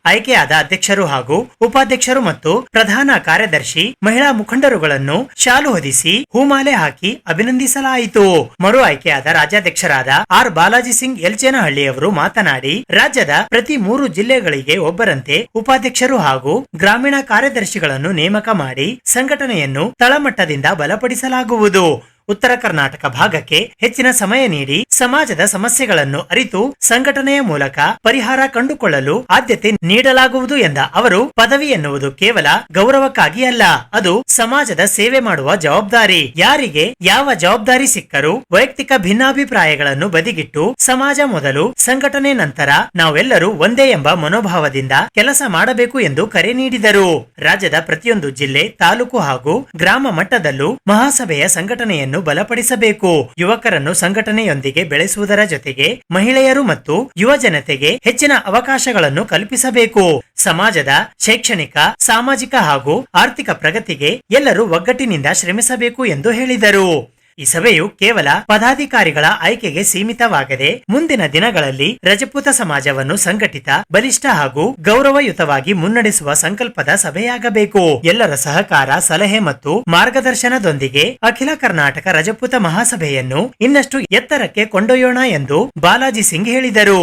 ಆಯ್ಕೆಯಾದ ಅಧ್ಯಕ್ಷರು ಹಾಗೂ ಉಪಾಧ್ಯಕ್ಷರು ಮತ್ತು ಪ್ರಧಾನ ಕಾರ್ಯದರ್ಶಿ ಮಹಿಳಾ ಮುಖಂಡರುಗಳನ್ನು ಶಾಲು ಹೊದಿಸಿ ಹೂಮಾಲೆ ಹಾಕಿ ಅಭಿನಂದಿಸಲಾಯಿತು. ಮರು ಆಯ್ಕೆಯಾದ ರಾಜ್ಯಾಧ್ಯಕ್ಷರಾದ ಆರ್ ಬಾಲಾಜಿ ಸಿಂಗ್ ಯಲ್ಚೇನಹಳ್ಳಿ ಅವರು ಮಾತನಾಡಿ, ರಾಜ್ಯದ ಪ್ರತಿ 3 ಜಿಲ್ಲೆಗಳಿಗೆ ಒಬ್ಬರಂತೆ ಉಪಾಧ್ಯಕ್ಷರು ಹಾಗೂ ಗ್ರಾಮೀಣ ಕಾರ್ಯದರ್ಶಿಗಳನ್ನು ನೇಮಕ ಮಾಡಿ ಸಂಘಟನೆಯನ್ನು ತಳಮಟ್ಟದಿಂದ ಬಲಪಡಿಸಲಾಗುವುದು. ಉತ್ತರ ಕರ್ನಾಟಕ ಭಾಗಕ್ಕೆ ಹೆಚ್ಚಿನ ಸಮಯ ನೀಡಿ ಸಮಾಜದ ಸಮಸ್ಯೆಗಳನ್ನು ಅರಿತು ಸಂಘಟನೆಯ ಮೂಲಕ ಪರಿಹಾರ ಕಂಡುಕೊಳ್ಳಲು ಆದ್ಯತೆ ನೀಡಲಾಗುವುದು ಎಂದ ಅವರು, ಪದವಿ ಎನ್ನುವುದು ಕೇವಲ ಗೌರವಕ್ಕಾಗಿ ಅಲ್ಲ, ಅದು ಸಮಾಜದ ಸೇವೆ ಮಾಡುವ ಜವಾಬ್ದಾರಿ. ಯಾರಿಗೆ ಯಾವ ಜವಾಬ್ದಾರಿ ಸಿಕ್ಕರೂ ವೈಯಕ್ತಿಕ ಭಿನ್ನಾಭಿಪ್ರಾಯಗಳನ್ನು ಬದಿಗಿಟ್ಟು ಸಮಾಜ ಮೊದಲು, ಸಂಘಟನೆ ನಂತರ, ನಾವೆಲ್ಲರೂ ಒಂದೇ ಎಂಬ ಮನೋಭಾವದಿಂದ ಕೆಲಸ ಮಾಡಬೇಕು ಎಂದು ಕರೆ ನೀಡಿದರು. ರಾಜ್ಯದ ಪ್ರತಿಯೊಂದು ಜಿಲ್ಲೆ, ತಾಲೂಕು ಹಾಗೂ ಗ್ರಾಮ ಮಟ್ಟದಲ್ಲೂ ಮಹಾಸಭೆಯ ಸಂಘಟನೆಯನ್ನು ಬಲಪಡಿಸಬೇಕು. ಯುವಕರನ್ನು ಸಂಘಟನೆಯೊಂದಿಗೆ ಬೆಳೆಸುವುದರ ಜೊತೆಗೆ ಮಹಿಳೆಯರು ಮತ್ತು ಯುವ ಜನತೆಗೆ ಹೆಚ್ಚಿನ ಅವಕಾಶಗಳನ್ನು ಕಲ್ಪಿಸಬೇಕು. ಸಮಾಜದ ಶೈಕ್ಷಣಿಕ, ಸಾಮಾಜಿಕ ಹಾಗೂ ಆರ್ಥಿಕ ಪ್ರಗತಿಗೆ ಎಲ್ಲರೂ ಒಗ್ಗಟ್ಟಿನಿಂದ ಶ್ರಮಿಸಬೇಕು ಎಂದು ಹೇಳಿದರು. ಈ ಸಭೆಯು ಕೇವಲ ಪದಾಧಿಕಾರಿಗಳ ಆಯ್ಕೆಗೆ ಸೀಮಿತವಾಗದೆ ಮುಂದಿನ ದಿನಗಳಲ್ಲಿ ರಜಪೂತ ಸಮಾಜವನ್ನು ಸಂಘಟಿತ, ಬಲಿಷ್ಠ ಹಾಗೂ ಗೌರವಯುತವಾಗಿ ಮುನ್ನಡೆಸುವ ಸಂಕಲ್ಪದ ಸಭೆಯಾಗಬೇಕು. ಎಲ್ಲರ ಸಹಕಾರ, ಸಲಹೆ ಮತ್ತು ಮಾರ್ಗದರ್ಶನದೊಂದಿಗೆ ಅಖಿಲ ಕರ್ನಾಟಕ ರಜಪೂತ ಮಹಾಸಭೆಯನ್ನು ಇನ್ನಷ್ಟು ಎತ್ತರಕ್ಕೆ ಕೊಂಡೊಯ್ಯೋಣ ಎಂದು ಬಾಲಾಜಿ ಸಿಂಗ್ ಹೇಳಿದರು.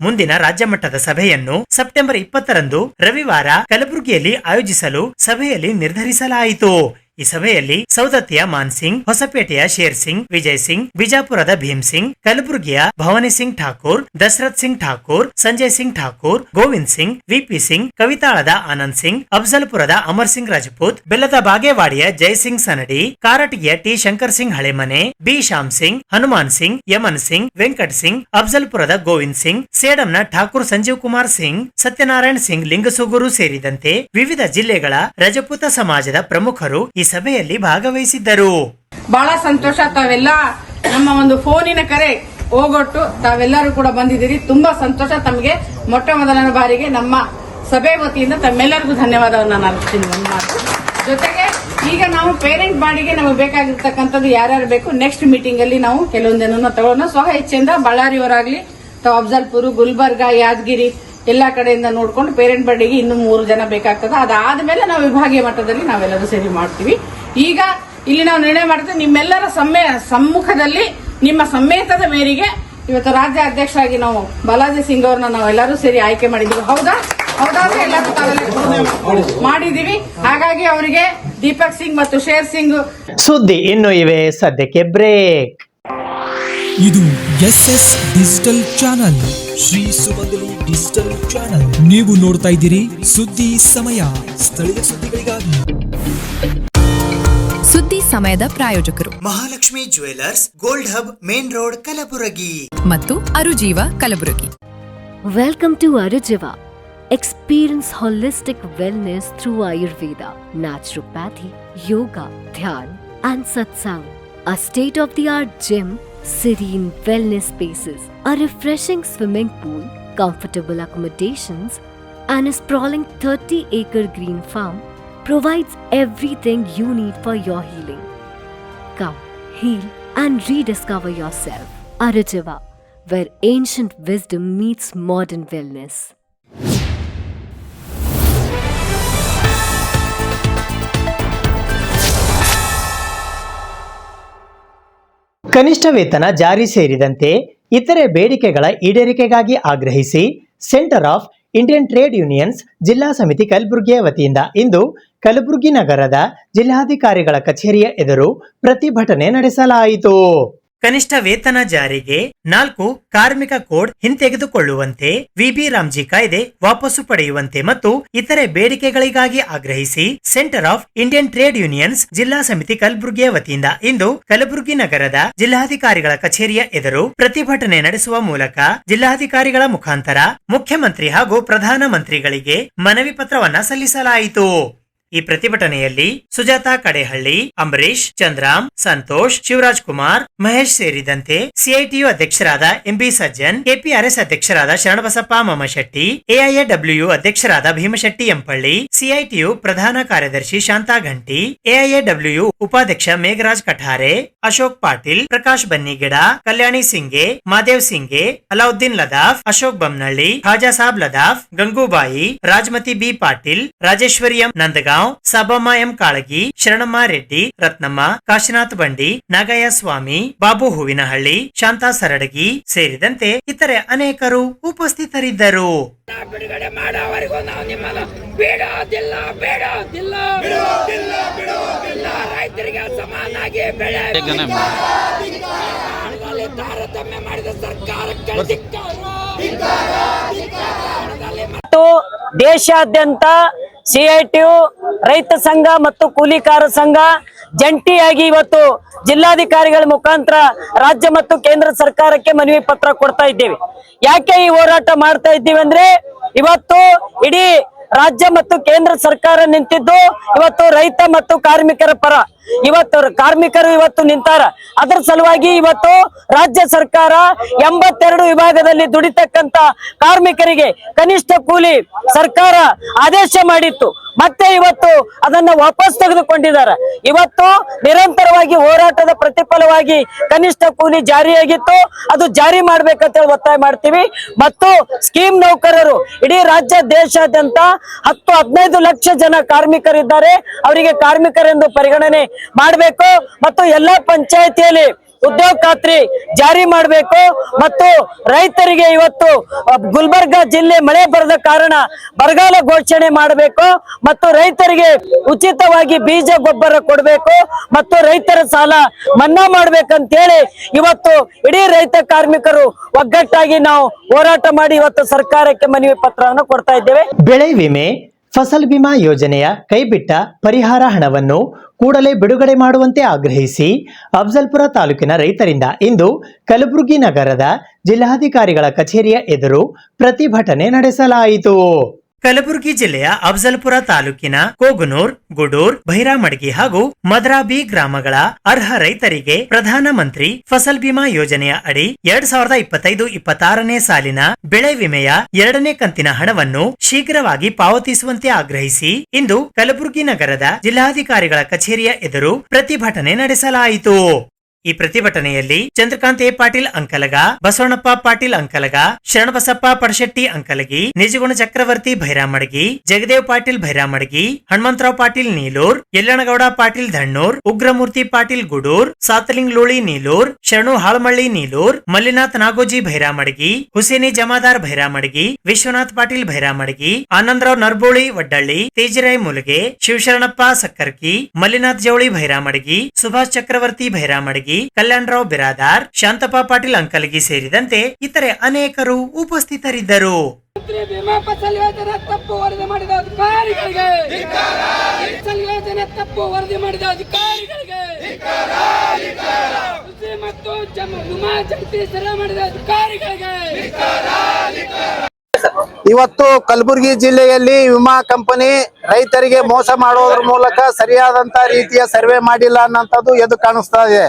ಮುಂದಿನ ರಾಜ್ಯ ಮಟ್ಟದ ಸಭೆಯನ್ನು ಸೆಪ್ಟೆಂಬರ್ 20ರಂದು ರವಿವಾರ ಕಲಬುರಗಿಯಲ್ಲಿ ಆಯೋಜಿಸಲು ಸಭೆಯಲ್ಲಿ ನಿರ್ಧರಿಸಲಾಯಿತು. ಈ ಸಭೆಯಲ್ಲಿ ಸೌದತ್ತಿಯ ಮಾನ್ಸಿಂಗ್, ಹೊಸಪೇಟೆಯ ಶೇರ್ ಸಿಂಗ್, ವಿಜಯ್ ಸಿಂಗ್, ಬಿಜಾಪುರದ ಭೀಮ್ ಸಿಂಗ್, ಕಲಬುರಗಿಯ ಭವಾನಿ ಸಿಂಗ್ ಠಾಕೂರ್, ದಶರಥ್ ಸಿಂಗ್ ಠಾಕೂರ್, ಸಂಜಯ್ ಸಿಂಗ್ ಠಾಕೂರ್, ಗೋವಿಂದ್ ಸಿಂಗ್, ವಿಪಿ ಸಿಂಗ್, ಕವಿತಾಳದ ಆನಂದ್ ಸಿಂಗ್, ಅಫ್ಜಲ್ಪುರದ ಅಮರ್ ಸಿಂಗ್ ರಾಜಪೂತ್, ಬೆಲ್ಲದ ಬಾಗೇವಾಡಿಯ ಜಯ್ ಸಿಂಗ್ ಸನಡಿ, ಕಾರಟಗಿಯ ಟಿ ಶಂಕರ್ ಸಿಂಗ್ ಹಳೆಮನೆ, ಬಿ ಶ್ಯಾಮ್ ಸಿಂಗ್, ಹನುಮಾನ್ ಸಿಂಗ್, ಯಮನ್ ಸಿಂಗ್, ವೆಂಕಟ್ ಸಿಂಗ್, ಅಫ್ಜಲ್ಪುರದ ಗೋವಿಂದ್ ಸಿಂಗ್, ಸೇಡಂನ ಠಾಕೂರ್ ಸಂಜೀವ್ ಕುಮಾರ್ ಸಿಂಗ್, ಸತ್ಯನಾರಾಯಣ್ ಸಿಂಗ್ ಲಿಂಗಸುಗೂರು ಸೇರಿದಂತೆ ವಿವಿಧ ಜಿಲ್ಲೆಗಳ ರಜಪೂತ ಸಮಾಜದ ಪ್ರಮುಖರು ಈ ಸಭೆಯಲ್ಲಿ ಭಾಗವಹಿಸಿದ್ದರು. ಬಹಳ ಸಂತೋಷ. ತಾವೆಲ್ಲ ನಮ್ಮ ಒಂದು ಫೋನಿನ ಕರೆ ಹೋಗೊಟ್ಟು ತಾವೆಲ್ಲರೂ ಕೂಡ ಬಂದಿದ್ದೀರಿ. ತುಂಬಾ ಸಂತೋಷ. ತಮಗೆ ಮೊಟ್ಟ ಮೊದಲನೇ ಬಾರಿಗೆ ನಮ್ಮ ಸಭೆ ವತಿಯಿಂದ ತಮ್ಮೆಲ್ಲರಿಗೂ ಧನ್ಯವಾದವನ್ನು ನಾನು ಅರ್ಪಿಸ್ತೀನಿ. ಒಂದು ಮಾತು ಜೊತೆಗೆ ಈಗ ನಾವು ಪೇರೆಂಟ್ ಬಾಡಿಗೆ ನಮಗೆ ಬೇಕಾಗಿರ್ತಕ್ಕಂಥದ್ದು ಯಾರ್ಯಾರು ಬೇಕು ನೆಕ್ಸ್ಟ್ ಮೀಟಿಂಗ್ ಅಲ್ಲಿ ನಾವು ಕೆಲವೊಂದನ್ನು ತಗೊಳ್ಳೋಣ. ಸ್ವಹ ಇಚ್ಛೆಯಿಂದ ಬಳ್ಳಾರಿಯವರಾಗ್ಲಿ ಅಥವಾ ಅಫ್ಜಲ್ಪುರ್, ಗುಲ್ಬರ್ಗ, ಯಾದಗಿರಿ ಎಲ್ಲಾ ಕಡೆಯಿಂದ ನೋಡ್ಕೊಂಡು ಪೇರೆಂಟ್ ಬಾಡಿಗೆ ಇನ್ನೂ 3 ಜನ ಬೇಕಾಗ್ತದೆ. ಅದಾದ್ಮೇಲೆ ನಾವು ವಿಭಾಗೀಯ ಮಟ್ಟದಲ್ಲಿ ನಾವೆಲ್ಲರೂ ಸೇರಿ ಮಾಡ್ತೀವಿ. ಈಗ ಇಲ್ಲಿ ನಾವು ನಿರ್ಣಯ ಮಾಡ್ತೀವಿ, ನಿಮ್ಮೆಲ್ಲರ ಸಮ್ಮುಖದಲ್ಲಿ ನಿಮ್ಮ ಸಮೇತದ ಮೇರೆಗೆ ಇವತ್ತು ರಾಜ್ಯ ಅಧ್ಯಕ್ಷರಾಗಿ ನಾವು ಬಾಲಾಜಿ ಸಿಂಗ್ ಅವ್ರನ್ನ ನಾವೆಲ್ಲರೂ ಸೇರಿ ಆಯ್ಕೆ ಮಾಡಿದ್ದೀವಿ. ಹೌದಾದ್ರೆ ಎಲ್ಲರೂ ತಾವೆಲ್ಲ ಮಾಡಿದೀವಿ. ಹಾಗಾಗಿ ಅವರಿಗೆ ದೀಪಕ್ ಸಿಂಗ್ ಮತ್ತು ಶೇರ್ ಸಿಂಗ್ ಸುದ್ದಿ ಇನ್ನು ಇವೆ, ಸದ್ಯಕ್ಕೆ ಬ್ರೇಕ್. ಇದು SS ಡಿಜಿಟಲ್ ಚಾನಲ್, ಶ್ರೀ ಸುಮಂಗಲಿ ಡಿಜಿಟಲ್ ಚಾನಲ್. ನೀವು ನೋಡ್ತಾ ಇದ್ದೀರಿ ಸುದ್ದಿ ಸಮಯ, ಸ್ಥಳೀಯ ಸುದ್ದಿಗಳಿಗಾಗಿ. ಸುದ್ದಿ ಸಮಯದ ಪ್ರಾಯೋಜಕರು Mahalakshmi jewellers, gold hub, main road, Kalaburagi ಮತ್ತು ಅರುಜೀವ Kalaburagi. Welcome to Arujiva. Experience holistic wellness through Ayurveda, naturopathy, yoga, dhyan, and satsang. A state-of-the-art gym, serene wellness spaces, a refreshing swimming pool, comfortable accommodations, and a sprawling 30-acre green farm provides everything you need for your healing. Come, heal, and rediscover yourself. Arujiva, where ancient wisdom meets modern wellness. ಕನಿಷ್ಠ ವೇತನ ಜಾರಿ ಸೇರಿದಂತೆ ಇತರೆ ಬೇಡಿಕೆಗಳ ಈಡೇರಿಕೆಗಾಗಿ ಆಗ್ರಹಿಸಿ centre of Indian trade unions ಜಿಲ್ಲಾ ಸಮಿತಿ ಕಲಬುರಗಿಯ ವತಿಯಿಂದ ಇಂದು ಕಲಬುರಗಿ ನಗರದ ಜಿಲ್ಲಾಧಿಕಾರಿಗಳ ಕಚೇರಿಯ ಎದುರು ಪ್ರತಿಭಟನೆ ನಡೆಸಲಾಯಿತು. ಕನಿಷ್ಠ ವೇತನ ಜಾರಿಗೆ 4 ಕಾರ್ಮಿಕ ಕೋಡ್ ಹಿಂತೆಗೆದುಕೊಳ್ಳುವಂತೆ, ವಿಬಿ ರಾಮ್ಜಿ ಕಾಯ್ದೆ ವಾಪಸ್ಸು ಪಡೆಯುವಂತೆ ಮತ್ತು ಇತರೆ ಬೇಡಿಕೆಗಳಿಗಾಗಿ ಆಗ್ರಹಿಸಿ centre of Indian trade unions ಜಿಲ್ಲಾ ಸಮಿತಿ ಕಲಬುರಗಿಯ ವತಿಯಿಂದ ಇಂದು ಕಲಬುರಗಿ ನಗರದ ಜಿಲ್ಲಾಧಿಕಾರಿಗಳ ಕಚೇರಿಯ ಎದುರು ಪ್ರತಿಭಟನೆ ನಡೆಸುವ ಮೂಲಕ ಜಿಲ್ಲಾಧಿಕಾರಿಗಳ ಮುಖಾಂತರ ಮುಖ್ಯಮಂತ್ರಿ ಹಾಗೂ ಪ್ರಧಾನ ಮಂತ್ರಿಗಳಿಗೆ ಮನವಿ ಪತ್ರವನ್ನ ಸಲ್ಲಿಸಲಾಯಿತು. ಈ ಪ್ರತಿಭಟನೆಯಲ್ಲಿ ಸುಜಾತಾ ಕಡೆಹಳ್ಳಿ, ಅಂಬರೀಶ್, ಚಂದ್ರಾಮ್, ಸಂತೋಷ್, ಶಿವರಾಜ್ ಕುಮಾರ್, ಮಹೇಶ್ ಸೇರಿದಂತೆ ಸಿಐಟಿಯು ಅಧ್ಯಕ್ಷರಾದ ಎಂಬಿ ಸಜ್ಜನ್, ಕೆಪಿಆರ್ಎಸ್ ಅಧ್ಯಕ್ಷರಾದ ಶರಣಬಸಪ್ಪ ಮಮ್ಮಶೆಟ್ಟಿ, ಎಐಎಡಬ್ಲ್ಯೂ ಅಧ್ಯಕ್ಷರಾದ ಭೀಮಶೆಟ್ಟಿ ಎಂಪಳ್ಳಿ, ಸಿಐಟಿಯು ಪ್ರಧಾನ ಕಾರ್ಯದರ್ಶಿ ಶಾಂತಾ ಘಂಟಿ, ಎಐಎಡಬ್ಲ್ಯೂ ಉಪಾಧ್ಯಕ್ಷ Megharaj Kathare, Ashok Patil, Prakash Bannigida, Kalyani Singe, Madev Singe, Alauddin Ladaf, Ashok Bamnalli, Khaja Sab Ladaf, Gangubai, Rajamati B Patil, Rajeshwari M Nandgaon, Sabamma M Kalagi, Sharanamma Reddy, Ratnamma, Kashinath Bandi, Nagayya ಸ್ವಾಮಿ, ಬಾಬು ಹೂವಿನಹಳ್ಳಿ, ಶಾಂತಾ ಸರಡಗಿ ಸೇರಿದಂತೆ ಇತರೆ ಅನೇಕರು ಉಪಸ್ಥಿತರಿದ್ದರು. ಬಿಡುಗಡೆ ಮಾಡೋವರೆಗೂ ನಾವು ನಿಮ್ಮನ್ನು ಬಿಡೋದಿಲ್ಲ ಬಿಡೋದಿಲ್ಲ ಬಿಡೋದಿಲ್ಲ ಬಿಡೋದಿಲ್ಲ. ರೈತರಿಗೆ ಸಮಾನಾಗಿ ಬೆಳೆ ತಾರತಮ್ಯ ಮಾಡಿದ ಸರ್ಕಾರಕ್ಕೆ ಮತ್ತು ದೇಶಾದ್ಯಂತ ಸಿಐಟಿಯು ರೈತ ಸಂಘ ಮತ್ತು ಕೂಲಿಕಾರ ಸಂಘ ಜಂಟಿಯಾಗಿ ಇವತ್ತು ಜಿಲ್ಲಾಧಿಕಾರಿಗಳ ಮುಖಾಂತರ ರಾಜ್ಯ ಮತ್ತು ಕೇಂದ್ರ ಸರ್ಕಾರಕ್ಕೆ ಮನವಿ ಪತ್ರ ಕೊಡ್ತಾ ಇದ್ದೇವೆ. ಯಾಕೆ ಈ ಹೋರಾಟ ಮಾಡ್ತಾ ಇದ್ದೀವಿ ಅಂದ್ರೆ ಇವತ್ತು ಇಡೀ ರಾಜ್ಯ ಮತ್ತು ಕೇಂದ್ರ ಸರ್ಕಾರ ನಿಂತಿದ್ದು ಇವತ್ತು ರೈತ ಮತ್ತು ಕಾರ್ಮಿಕರ ಪರ. ಇವತ್ತು ಕಾರ್ಮಿಕರು ಇವತ್ತು ನಿಂತಾರ. ಅದರ ಸಲುವಾಗಿ ಇವತ್ತು ರಾಜ್ಯ ಸರ್ಕಾರ 82 ವಿಭಾಗದಲ್ಲಿ ದುಡಿತಕ್ಕಂತ ಕಾರ್ಮಿಕರಿಗೆ ಕನಿಷ್ಠ ಕೂಲಿ ಸರ್ಕಾರ ಆದೇಶ ಮಾಡಿತ್ತು. ಮತ್ತೆ ಇವತ್ತು ಅದನ್ನ ವಾಪಸ್ ತೆಗೆದುಕೊಂಡಿದ್ದಾರೆ. ಇವತ್ತು ನಿರಂತರವಾಗಿ ಹೋರಾಟದ ಪ್ರತಿಫಲವಾಗಿ ಕನಿಷ್ಠ ಕೂಲಿ ಜಾರಿಯಾಗಿತ್ತು, ಅದು ಜಾರಿ ಮಾಡ್ಬೇಕಂತ ಹೇಳಿ ಒತ್ತಾಯ ಮಾಡ್ತೀವಿ. ಮತ್ತು ಸ್ಕೀಮ್ ನೌಕರರು ಇಡೀ ರಾಜ್ಯ ದೇಶಾದ್ಯಂತ 10-15 ಲಕ್ಷ ಜನ ಕಾರ್ಮಿಕರಿದ್ದಾರೆ. ಅವರಿಗೆ ಕಾರ್ಮಿಕರೆಂದು ಪರಿಗಣನೆ ಮಾಡಬೇಕು ಮತ್ತು ಎಲ್ಲಾ ಪಂಚಾಯತಿಯಲ್ಲಿ ಉದ್ಯೋಗ ಖಾತ್ರಿ ಜಾರಿ ಮಾಡಬೇಕು. ಮತ್ತು ರೈತರಿಗೆ ಇವತ್ತು ಗುಲ್ಬರ್ಗ ಜಿಲ್ಲೆ ಮಳೆ ಬರದ ಕಾರಣ ಬರಗಾಲ ಘೋಷಣೆ ಮಾಡಬೇಕು ಮತ್ತು ರೈತರಿಗೆ ಉಚಿತವಾಗಿ ಬೀಜ ಗೊಬ್ಬರ ಕೊಡಬೇಕು ಮತ್ತು ರೈತರ ಸಾಲ ಮನ್ನಾ ಮಾಡ್ಬೇಕಂತೇಳಿ ಇವತ್ತು ಇಡೀ ರೈತ ಕಾರ್ಮಿಕರು ಒಗ್ಗಟ್ಟಾಗಿ ನಾವು ಹೋರಾಟ ಮಾಡಿ ಇವತ್ತು ಸರ್ಕಾರಕ್ಕೆ ಮನವಿ ಪತ್ರವನ್ನು ಕೊಡ್ತಾ ಇದ್ದೇವೆ. ಬೆಳೆ ವಿಮೆ, ಫಸಲ್ ಬಿಮಾ ಯೋಜನೆಯ ಕೈಬಿಟ್ಟ ಪರಿಹಾರ ಹಣವನ್ನು ಕೂಡಲೇ ಬಿಡುಗಡೆ ಮಾಡುವಂತೆ ಆಗ್ರಹಿಸಿ ಅಫ್ಜಲ್ಪುರ ತಾಲೂಕಿನ ರೈತರಿಂದ ಇಂದು ಕಲಬುರಗಿ ನಗರದ ಜಿಲ್ಲಾಧಿಕಾರಿಗಳ ಕಚೇರಿಯ ಎದುರು ಪ್ರತಿಭಟನೆ ನಡೆಸಲಾಯಿತು. ಕಲಬುರಗಿ ಜಿಲ್ಲೆಯ ಅಫಜಲ್ಪುರ ತಾಲೂಕಿನ ಕೋಗನೂರ್, ಗುಡೂರ್, ಭೈರಾಮಡ್ಗಿ ಹಾಗೂ ಮದ್ರಾಬಿ ಗ್ರಾಮಗಳ ಅರ್ಹ ರೈತರಿಗೆ ಪ್ರಧಾನಮಂತ್ರಿ ಫಸಲ್ ಬಿಮಾ ಯೋಜನೆಯ ಅಡಿ 2025-26ನೇ ಸಾಲಿನ ಬೆಳೆ ವಿಮೆಯ 2ನೇ ಕಂತಿನ ಹಣವನ್ನು ಶೀಘ್ರವಾಗಿ ಪಾವತಿಸುವಂತೆ ಆಗ್ರಹಿಸಿ ಇಂದು ಕಲಬುರಗಿ ನಗರದ ಜಿಲ್ಲಾಧಿಕಾರಿಗಳ ಕಚೇರಿಯ ಎದುರು ಪ್ರತಿಭಟನೆ ನಡೆಸಲಾಯಿತು. ಈ ಪ್ರತಿಭಟನೆಯಲ್ಲಿ ಚಂದ್ರಕಾಂತ್ ಎ ಪಾಟೀಲ್ ಅಂಕಲಗ, ಬಸವಣ್ಣಪ್ಪ ಪಾಟೀಲ್ ಅಂಕಲಗ, ಶರಣಬಸಪ್ಪ ಪಡಶೆಟ್ಟಿ ಅಂಕಲಗಿ, ನಿಜಗುಣ ಚಕ್ರವರ್ತಿ ಭೈರಾಮಡ್ಗಿ, ಜಗದೇವ್ ಪಾಟೀಲ್ ಭೈರಾಮಡ್ಗಿ, ಹನುಮಂತರಾವ್ ಪಾಟೀಲ್ ನೀಲೂರ್, ಯಲ್ಲನಗೌಡ ಪಾಟೀಲ್ ಧಣ್ಣೂರ್, ಉಗ್ರಮೂರ್ತಿ ಪಾಟೀಲ್ ಗುಡೂರ್, ಸಾತಲಿಂಗ್ ಲೋಳಿ ನೀಲೂರ್, ಶರಣು ಹಾಳ್ಮಳ್ಳಿ ನೀಲೂರ್, ಮಲ್ಲಿನಾಥ್ ನಾಗೋಜಿ ಭೈರಾಮಡ್ಗಿ, ಹುಸೇನಿ ಜಮಾದಾರ್ ಭೈರಾಮಡ್ಗಿ, ವಿಶ್ವನಾಥ್ ಪಾಟೀಲ್ ಭೈರಾಮಡ್ಗಿ, ಆನಂದರಾವ್ ನರ್ಬೋಳಿ ವಡ್ಡಳ್ಳಿ, ತೇಜಿರಾಯ್ ಮುಲಗೆ, ಶಿವಶರಣಪ್ಪ ಸಕ್ಕರ್ಕಿ, ಮಲ್ಲಿನಾಥ್ ಜವಳಿ ಭೈರಾಮಡ್ಗಿ, ಸುಭಾಷ್ ಚಕ್ರವರ್ತಿ ಭೈರಾಮಡ್ಗಿ, ಕಲ್ಯಾಣರಾವ್ ಬಿರಾದಾರ್, ಶಾಂತಪ್ಪ ಪಾಟೀಲ್ ಅಂಕಲಗಿ ಸೇರಿದಂತೆ ಇತರೆ ಅನೇಕರು ಉಪಸ್ಥಿತರಿದ್ದರು. ವಿಮಾ ಫಸಲ್ ಯೋಜನೆ ತಪ್ಪು ವರದಿ ಮಾಡಿದ ಅಧಿಕಾರಿಗಳಿಗೆ, ಫಸಲ್ ಯೋಜನೆ ತಪ್ಪು ವರದಿ ಮಾಡಿದ ಅಧಿಕಾರಿಗಳಿಗೆ ಕೃಷಿ ಮತ್ತು ವಿಮಾ ಜಂಟಿ ಸರ್ವೆ ಮಾಡಿದ ಅಧಿಕಾರಿಗಳಿಗೆ. ಇವತ್ತು ಕಲಬುರಗಿ ಜಿಲ್ಲೆಯಲ್ಲಿ ವಿಮಾ ಕಂಪನಿ ರೈತರಿಗೆ ಮೋಸ ಮಾಡೋದ್ರ ಮೂಲಕ ಸರಿಯಾದಂತ ರೀತಿಯ ಸರ್ವೆ ಮಾಡಿಲ್ಲ ಅನ್ನೋಂಥದ್ದು ಎದ್ದು ಕಾಣಿಸ್ತಾ ಇದೆ.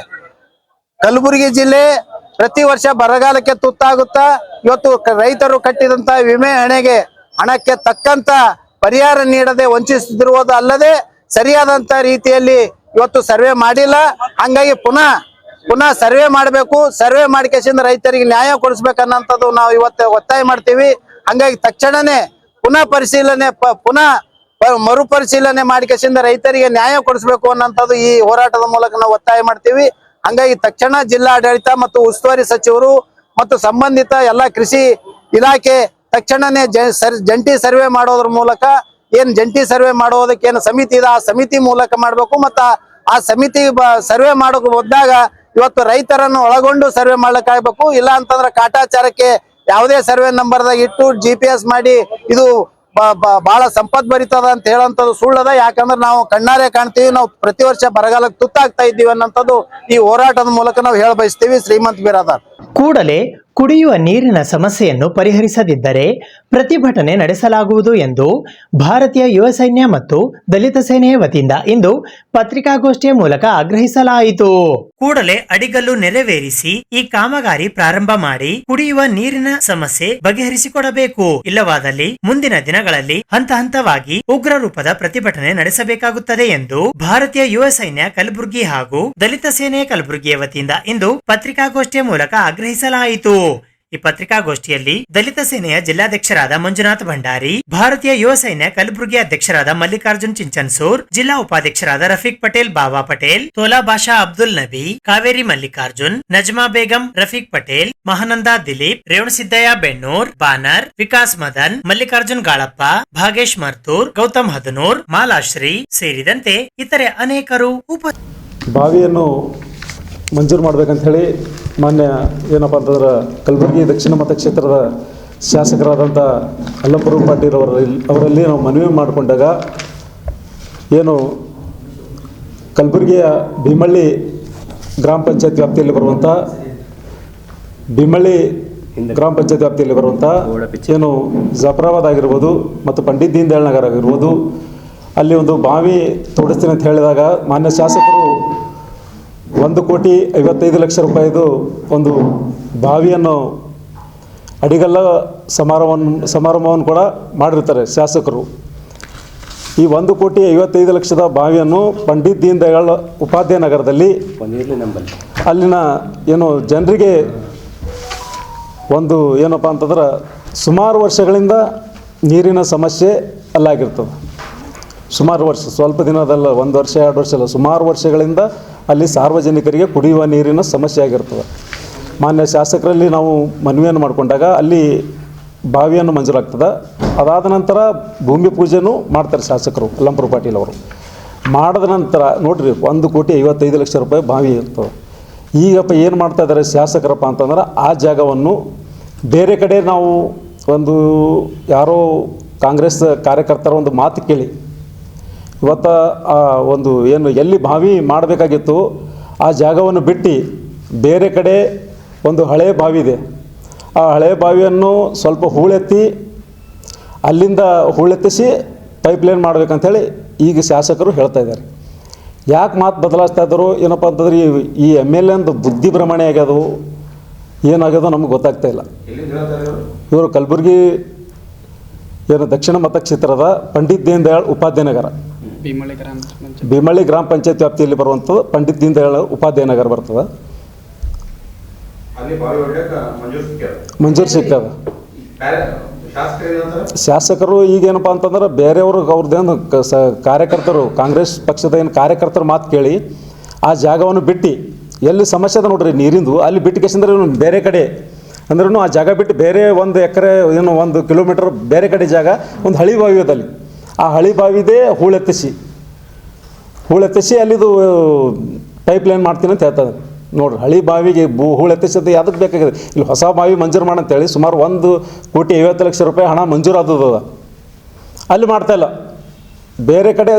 ಕಲಬುರಗಿ ಜಿಲ್ಲೆ ಪ್ರತಿ ವರ್ಷ ಬರಗಾಲಕ್ಕೆ ತುತ್ತಾಗುತ್ತಾ ಇವತ್ತು ರೈತರು ಕಟ್ಟಿದಂತ ವಿಮೆ ಹಣಕ್ಕೆ ತಕ್ಕಂತ ಪರಿಹಾರ ನೀಡದೆ ವಂಚಿಸುತ್ತಿರುವುದು ಅಲ್ಲದೆ ಸರಿಯಾದಂತ ರೀತಿಯಲ್ಲಿ ಇವತ್ತು ಸರ್ವೆ ಮಾಡಿಲ್ಲ. ಹಂಗಾಗಿ ಪುನಃ ಸರ್ವೆ ಮಾಡಬೇಕು. ಸರ್ವೆ ಮಾಡಿಕೆಸಿಂದ ರೈತರಿಗೆ ನ್ಯಾಯ ಕೊಡಿಸ್ಬೇಕನ್ನಂಥದ್ದು ನಾವು ಇವತ್ತು ಒತ್ತಾಯ ಮಾಡ್ತೀವಿ. ಹಂಗಾಗಿ ತಕ್ಷಣನೇ ಮರುಪರಿಶೀಲನೆ ಮಾಡಿಕೆಸಿಂದ ರೈತರಿಗೆ ನ್ಯಾಯ ಕೊಡಿಸ್ಬೇಕು ಅನ್ನೋಂಥದ್ದು ಈ ಹೋರಾಟದ ಮೂಲಕ ನಾವು ಒತ್ತಾಯ ಮಾಡ್ತೀವಿ. ಹಂಗಾಗಿ ತಕ್ಷಣ ಜಿಲ್ಲಾಡಳಿತ ಮತ್ತು ಉಸ್ತುವಾರಿ ಸಚಿವರು ಮತ್ತು ಸಂಬಂಧಿತ ಎಲ್ಲ ಕೃಷಿ ಇಲಾಖೆ ತಕ್ಷಣನೇ ಜಂಟಿ ಸರ್ವೆ ಮಾಡೋದ್ರ ಮೂಲಕ ಜಂಟಿ ಸರ್ವೆ ಮಾಡೋದಕ್ಕೆ ಏನು ಸಮಿತಿ ಇದೆ ಆ ಸಮಿತಿ ಮೂಲಕ ಮಾಡಬೇಕು. ಮತ್ತ ಆ ಸಮಿತಿ ಸರ್ವೆ ಮಾಡೋಕೆ ಹೋದಾಗ ಇವತ್ತು ರೈತರನ್ನು ಒಳಗೊಂಡು ಸರ್ವೆ ಮಾಡ್ಲಿಕ್ಕಾಗಬೇಕು. ಇಲ್ಲ ಅಂತಂದ್ರೆ ಕಾಟಾಚಾರಕ್ಕೆ ಯಾವುದೇ ಸರ್ವೆ ನಂಬರ್ದಾಗ ಇಟ್ಟು GPS ಮಾಡಿ ಇದು ಬಹಳ ಸಂಪತ್ ಭರಿತದ ಅಂತ ಹೇಳಂತದ್ದು ಸುಳ್ಳದ. ಯಾಕಂದ್ರೆ ನಾವು ಕಣ್ಣಾರೆ ಕಾಣ್ತೀವಿ, ನಾವು ಪ್ರತಿ ವರ್ಷ ಬರಗಾಲಕ್ಕೆ ತುತ್ತಾಗ್ತಾ ಇದ್ದೀವಿ ಅನ್ನೋಂಥದ್ದು ಈ ಹೋರಾಟದ ಮೂಲಕ ನಾವು ಹೇಳ ಬಯಸ್ತೀವಿ. ಶ್ರೀಮಂತ್ ಬಿರಾದಾರ್ ಕೂಡಲೇ ಕುಡಿಯುವ ನೀರಿನ ಸಮಸ್ಯೆಯನ್ನು ಪರಿಹರಿಸದಿದ್ದರೆ ಪ್ರತಿಭಟನೆ ನಡೆಸಲಾಗುವುದು ಎಂದು ಭಾರತೀಯ ಯುವ ಸೈನ್ಯ ಮತ್ತು ದಲಿತ ಸೇನೆಯ ವತಿಯಿಂದ ಇಂದು ಪತ್ರಿಕಾಗೋಷ್ಠಿಯ ಮೂಲಕ ಆಗ್ರಹಿಸಲಾಯಿತು. ಕೂಡಲೇ ಅಡಿಗಲ್ಲು ನೆರವೇರಿಸಿ ಈ ಕಾಮಗಾರಿ ಪ್ರಾರಂಭ ಮಾಡಿ ಕುಡಿಯುವ ನೀರಿನ ಸಮಸ್ಯೆ ಬಗೆಹರಿಸಿಕೊಡಬೇಕು. ಇಲ್ಲವಾದಲ್ಲಿ ಮುಂದಿನ ದಿನಗಳಲ್ಲಿ ಹಂತ ಹಂತವಾಗಿ ಉಗ್ರ ರೂಪದ ಪ್ರತಿಭಟನೆ ನಡೆಸಬೇಕಾಗುತ್ತದೆ ಎಂದು ಭಾರತೀಯ ಯುವ ಸೈನ್ಯ ಕಲಬುರಗಿ ಹಾಗೂ ದಲಿತ ಸೇನೆ ಕಲಬುರಗಿಯ ವತಿಯಿಂದ ಇಂದು ಪತ್ರಿಕಾಗೋಷ್ಠಿಯ ಮೂಲಕ ಆಗ್ರಹಿಸಲಾಯಿತು. ಈ ಪತ್ರಿಕಾಗೋಷ್ಠಿಯಲ್ಲಿ ದಲಿತ ಸೇನೆಯ ಜಿಲ್ಲಾಧ್ಯಕ್ಷರಾದ ಮಂಜುನಾಥ್ ಭಂಡಾರಿ, ಭಾರತೀಯ ಯುವ ಸೈನ್ಯ ಕಲಬುರಗಿ ಅಧ್ಯಕ್ಷರಾದ ಮಲ್ಲಿಕಾರ್ಜುನ್ ಚಿಂಚನ್ಸೂರ್, ಜಿಲ್ಲಾ ಉಪಾಧ್ಯಕ್ಷರಾದ ರಫೀಕ್ ಪಟೇಲ್, ಬಾಬಾ ಪಟೇಲ್, ತೋಲಾ ಬಾಷಾ ಅಬ್ದುಲ್ ನಬಿ, ಕಾವೇರಿ ಮಲ್ಲಿಕಾರ್ಜುನ್, ನಜ್ಮಾ ಬೇಗಂ, ರಫೀಕ್ ಪಟೇಲ್, ಮಹಾನಂದ ದಿಲೀಪ್, ರೇವಣಸಿದ್ದಯ್ಯ ಬೆಣ್ಣೂರ್, ಬಾನರ್, ವಿಕಾಸ್ ಮದನ್, ಮಲ್ಲಿಕಾರ್ಜುನ್ ಗಾಳಪ್ಪ, ಭಾಗೇಶ್ ಮರ್ತೂರ್, ಗೌತಮ್ ಹದನೂರ್, ಮಾಲಾಶ್ರೀ ಸೇರಿದಂತೆ ಇತರೆ ಅನೇಕರು ಬಾವಿಯನ್ನು ಮಂಜೂರು ಮಾಡ್ಬೇಕಂತ ಹೇಳಿ ಮಾನ್ಯ ಏನಪ್ಪ ಅಂತಂದ್ರೆ ಕಲಬುರಗಿ ದಕ್ಷಿಣ ಮತಕ್ಷೇತ್ರದ ಶಾಸಕರಾದಂಥ ಅಲ್ಲಂಪುರ ಪಾಟೀಲ್ ಅವರಲ್ಲಿ ನಾವು ಮನವಿ ಮಾಡಿಕೊಂಡಾಗ ಏನು ಕಲಬುರಗಿಯ ಭೀಮಳ್ಳಿ ಗ್ರಾಮ ಪಂಚಾಯತ್ ವ್ಯಾಪ್ತಿಯಲ್ಲಿ ಬರುವಂಥ ಏನು ಜಾಫರಾಬಾದ್ ಆಗಿರ್ಬೋದು ಮತ್ತು ಪಂಡಿತ್ ದೀನ್ ದಯಾಳ್ ನಗರ್ ಆಗಿರ್ಬೋದು ಅಲ್ಲಿ ಒಂದು ಬಾವಿ ತೋಡಿಸ್ತೀನಿ ಅಂತ ಹೇಳಿದಾಗ ಮಾನ್ಯ ಶಾಸಕರು 1,55,00,000 ರೂಪಾಯಿದು ಒಂದು ಬಾವಿಯನ್ನು ಅಡಿಗಲ್ಲ ಸಮಾರಂಭವನ್ನು ಕೂಡ ಮಾಡಿರ್ತಾರೆ ಶಾಸಕರು. ಈ 1,55,00,000 ಬಾವಿಯನ್ನು ಪಂಡಿತ್ ದೀನ್ ದಯಾಳ್ ಉಪಾಧ್ಯಾಯ ನಗರದಲ್ಲಿ ಅಲ್ಲಿನ ಏನು ಜನರಿಗೆ ಒಂದು ಏನಪ್ಪ ಅಂತಂದ್ರೆ ಸುಮಾರು ವರ್ಷಗಳಿಂದ ನೀರಿನ ಸಮಸ್ಯೆ ಅಲ್ಲಾಗಿರ್ತದೆ. ಸುಮಾರು ವರ್ಷ, ಸ್ವಲ್ಪ ದಿನದಲ್ಲ, 1 ವರ್ಷ 2 ವರ್ಷ ಅಲ್ಲ, ಸುಮಾರು ವರ್ಷಗಳಿಂದ ಅಲ್ಲಿ ಸಾರ್ವಜನಿಕರಿಗೆ ಕುಡಿಯುವ ನೀರಿನ ಸಮಸ್ಯೆ ಆಗಿರ್ತದೆ. ಮಾನ್ಯ ಶಾಸಕರಲ್ಲಿ ನಾವು ಮನವಿಯನ್ನು ಮಾಡಿಕೊಂಡಾಗ ಅಲ್ಲಿ ಬಾವಿಯನ್ನು ಮಂಜೂರಾಗ್ತದೆ. ಅದಾದ ನಂತರ ಭೂಮಿ ಪೂಜೆನೂ ಮಾಡ್ತಾರೆ ಶಾಸಕರು ಅಲ್ಲಂಪುರ ಪಾಟೀಲ್ ಅವರು. ಮಾಡಿದ ನಂತರ ನೋಡ್ರಿ 1,55,00,000 ರೂಪಾಯಿ ಬಾವಿ ಇರ್ತದೆ. ಈಗಪ್ಪ ಏನು ಮಾಡ್ತಾ ಇದ್ದಾರೆ ಶಾಸಕರಪ್ಪ ಅಂತಂದ್ರೆ ಆ ಜಾಗವನ್ನು ಬೇರೆ ಕಡೆ ನಾವು ಒಂದು ಯಾರೋ ಕಾಂಗ್ರೆಸ್ ಕಾರ್ಯಕರ್ತರ ಒಂದು ಮಾತು ಕೇಳಿ ಇವತ್ತು ಒಂದು ಏನು ಎಲ್ಲಿ ಬಾವಿ ಮಾಡಬೇಕಾಗಿತ್ತು ಆ ಜಾಗವನ್ನು ಬಿಟ್ಟು ಬೇರೆ ಕಡೆ ಒಂದು ಹಳೆಯ ಬಾವಿ ಇದೆ. ಆ ಹಳೆಯ ಬಾವಿಯನ್ನು ಸ್ವಲ್ಪ ಹೂಳೆತ್ತಿ ಅಲ್ಲಿಂದ ಹೂಳೆತ್ತಿಸಿ ಪೈಪ್ಲೈನ್ ಮಾಡ್ಬೇಕಂತೇಳಿ ಈಗ ಶಾಸಕರು ಹೇಳ್ತಾ ಇದ್ದಾರೆ. ಯಾಕೆ ಮಾತು ಬದಲಾಯಿಸ್ತಾ ಇದ್ದರು ಏನಪ್ಪ ಅಂತಂದ್ರೆ ಈ MLA ಅಂದು ಬುದ್ಧಿ ಭ್ರಮಣೆ ಆಗ್ಯದು, ಏನಾಗ್ಯದೋ ನಮ್ಗೆ ಗೊತ್ತಾಗ್ತಾ ಇಲ್ಲ. ಇವರು ಕಲಬುರಗಿ ಏನು ದಕ್ಷಿಣ ಮತಕ್ಷೇತ್ರದ ಪಂಡಿತ್ ದೀನ್ ದಯಾಳ್ ಉಪಾಧ್ಯಾಯ ನಗರ, ಭೀಮಳ್ಳಿ ಗ್ರಾಮ ಪಂಚಾಯತ್ ವ್ಯಾಪ್ತಿಯಲ್ಲಿ ಬರುವಂಥದ್ದು ಪಂಡಿತ್ ದೀನ್ ದಯಾಳ್ ಉಪಾಧ್ಯಾಯ ನಗರ ಬರ್ತದೆ. ಮಂಜೂರು ಸಿಕ್ಕದ. ಶಾಸಕರು ಈಗೇನಪ್ಪ ಅಂತಂದ್ರೆ ಬೇರೆಯವರು ಅವ್ರದ್ದೇನು ಕಾರ್ಯಕರ್ತರು ಕಾಂಗ್ರೆಸ್ ಪಕ್ಷದ ಏನು ಕಾರ್ಯಕರ್ತರ ಮಾತು ಕೇಳಿ ಆ ಜಾಗವನ್ನು ಬಿಟ್ಟು ಎಲ್ಲಿ ಸಮಸ್ಯೆ ಅದ ನೋಡ್ರಿ ನೀರಿಂದು ಅಲ್ಲಿ ಬಿಟ್ಟು ಕೇಸಂದ್ರೆ ಬೇರೆ ಕಡೆ ಅಂದ್ರೂ ಆ ಜಾಗ ಬಿಟ್ಟು ಬೇರೆ 1 ಎಕರೆ ಏನು 1 ಕಿಲೋಮೀಟರ್ ಬೇರೆ ಕಡೆ ಜಾಗ ಒಂದು ಹಳಿ ಬಾವಿ ಅದಲ್ಲಿ ಆ ಹಳಿ ಬಾವಿದೇ ಹೂಳೆತ್ತಿಸಿ ಅಲ್ಲಿದು ಪೈಪ್ಲೈನ್ ಮಾಡ್ತೀನಿ ಅಂತ ಹೇಳ್ತಾರೆ. ನೋಡ್ರಿ ಹಳಿ ಬಾವಿಗೆ ಹೂಳೆತ್ತಿಸೋದು ಯಾವುದಕ್ಕೆ ಬೇಕಾಗಿದೆ? ಇಲ್ಲಿ ಹೊಸ ಬಾವಿ ಮಂಜೂರು ಮಾಡಂತೇಳಿ ಸುಮಾರು 1,50,00,000 ಹಣ ಮಂಜೂರಾದದ, ಅಲ್ಲಿ ಮಾಡ್ತಾಯಿಲ್ಲ. ಬೇರೆ ಕಡೆ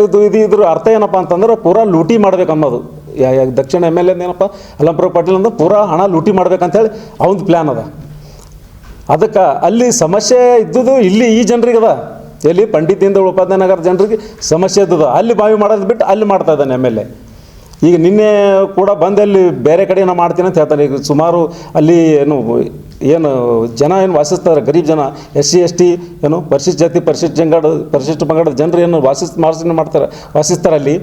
ಇದ್ರ ಅರ್ಥ ಏನಪ್ಪ ಅಂತಂದ್ರೆ ಪೂರಾ ಲೂಟಿ ಮಾಡ್ಬೇಕು ಅನ್ನೋದು. ದಕ್ಷಿಣ MLA ಏನಪ್ಪ ಅಲ್ಲಂಪುರ ಪಾಟೀಲ್ ಅಂದ್ರೆ ಪೂರಾ ಹಣ ಲೂಟಿ ಮಾಡ್ಬೇಕಂತೇಳಿ ಅವನದು ಪ್ಲ್ಯಾನ್ ಅದ. ಅದಕ್ಕೆ ಅಲ್ಲಿ ಸಮಸ್ಯೆ ಇದ್ದುದು ಇಲ್ಲಿ ಈ ಜನರಿಗೆ ಅದ, ಎಲ್ಲಿ ಪಂಡಿತ್ ದೀನ್ ದಯಾಳ್ ಉಪಾಧ್ಯಾಯ ನಗರ ಜನರಿಗೆ ಸಮಸ್ಯೆ ಇದ್ದದ. ಅಲ್ಲಿ ಬಾವಿ ಮಾಡೋದು ಬಿಟ್ಟು ಅಲ್ಲಿ ಮಾಡ್ತಾ ಇದ್ದಾನೆ MLA. ಈಗ ನಿನ್ನೆ ಕೂಡ ಬಂದಲ್ಲಿ ಬೇರೆ ಕಡೆ ನಾನು ಮಾಡ್ತೀನಿ ಅಂತ ಹೇಳ್ತಾನೆ. ಈಗ ಸುಮಾರು ಅಲ್ಲಿ ಏನು ಜನ ಏನು ವಾಸಿಸ್ತಾರೆ, ಗರೀಬ್ ಜನ, SC ST ಏನು ಪರಿಶಿಷ್ಟ ಜಾತಿ ಪರಿಶಿಷ್ಟ ಪಂಗಡದ ಜನರು ಏನು ವಾಸಿಸ್ತಾರೆ ಅಲ್ಲಿ.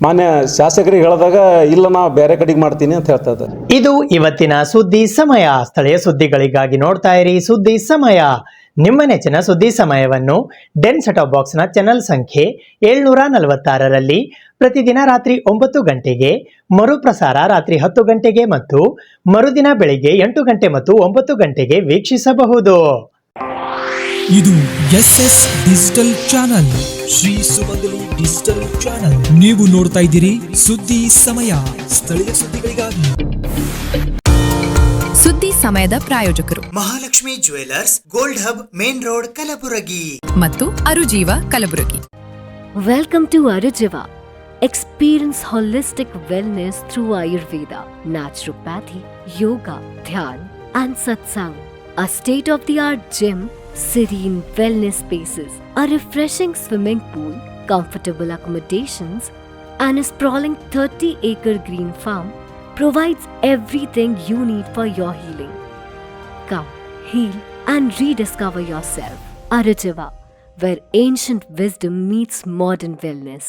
ಮಾನ್ಯ ಶಾಸಕರಿಗೆ ಹೇಳಿದಾಗ ಇಲ್ಲ ನಾವು ಬೇರೆ ಕಡೆಗೆ ಮಾಡ್ತೀನಿ ಅಂತ ಹೇಳ್ತಾ ಇದ್ದಾರೆ. ಇದು ಇವತ್ತಿನ ಸುದ್ದಿ ಸಮಯ. ಸ್ಥಳೀಯ ಸುದ್ದಿಗಳಿಗಾಗಿ ನೋಡ್ತಾ ಇರಿ ಸುದ್ದಿ ಸಮಯ. ನಿಮ್ಮ ನೆಚ್ಚಿನ ಸುದ್ದಿ ಸಮಯವನ್ನು ಡೆನ್ ಸೆಟಾಪ್ ಬಾಕ್ಸ್ನ ಚಾನೆಲ್ ಸಂಖ್ಯೆ 746ರಲ್ಲಿ ಪ್ರತಿದಿನ ರಾತ್ರಿ 9 ಗಂಟೆಗೆ, ಮರುಪ್ರಸಾರ ರಾತ್ರಿ 10 ಗಂಟೆಗೆ ಮತ್ತು ಮರುದಿನ ಬೆಳಿಗ್ಗೆ 8 ಗಂಟೆ ಮತ್ತು 9 ಗಂಟೆಗೆ ವೀಕ್ಷಿಸಬಹುದು. ಇದು SS ಡಿಜಿಟಲ್ ಚಾನಲ್, ಶ್ರೀ ಸುಮಂಗಲಿ ಡಿಜಿಟಲ್ ಚಾನಲ್. ನೀವು ನೋಡ್ತಾ ಇದ್ದೀರಿ ಸುದ್ದಿ ಸಮಯ, ಸ್ಥಳೀಯ ಸುದ್ದಿಗಳಿಗಾಗಿ. ಸುದ್ದಿ ಸಮಯದ ಪ್ರಾಯೋಜಕರು Mahalakshmi jewellers, gold hub, main road, Kalaburagi ಮತ್ತು ಅರುಜೀವ Kalaburagi. Welcome to Arujiva. Experience holistic wellness through Ayurveda, naturopathy, yoga, dhyan, and satsang. A state-of-the-art gym, serene wellness spaces, a refreshing swimming pool, comfortable accommodations, and a sprawling 30-acre green farm provides everything you need for your healing. Come, heal, and rediscover yourself. Arujiva, where ancient wisdom meets modern wellness.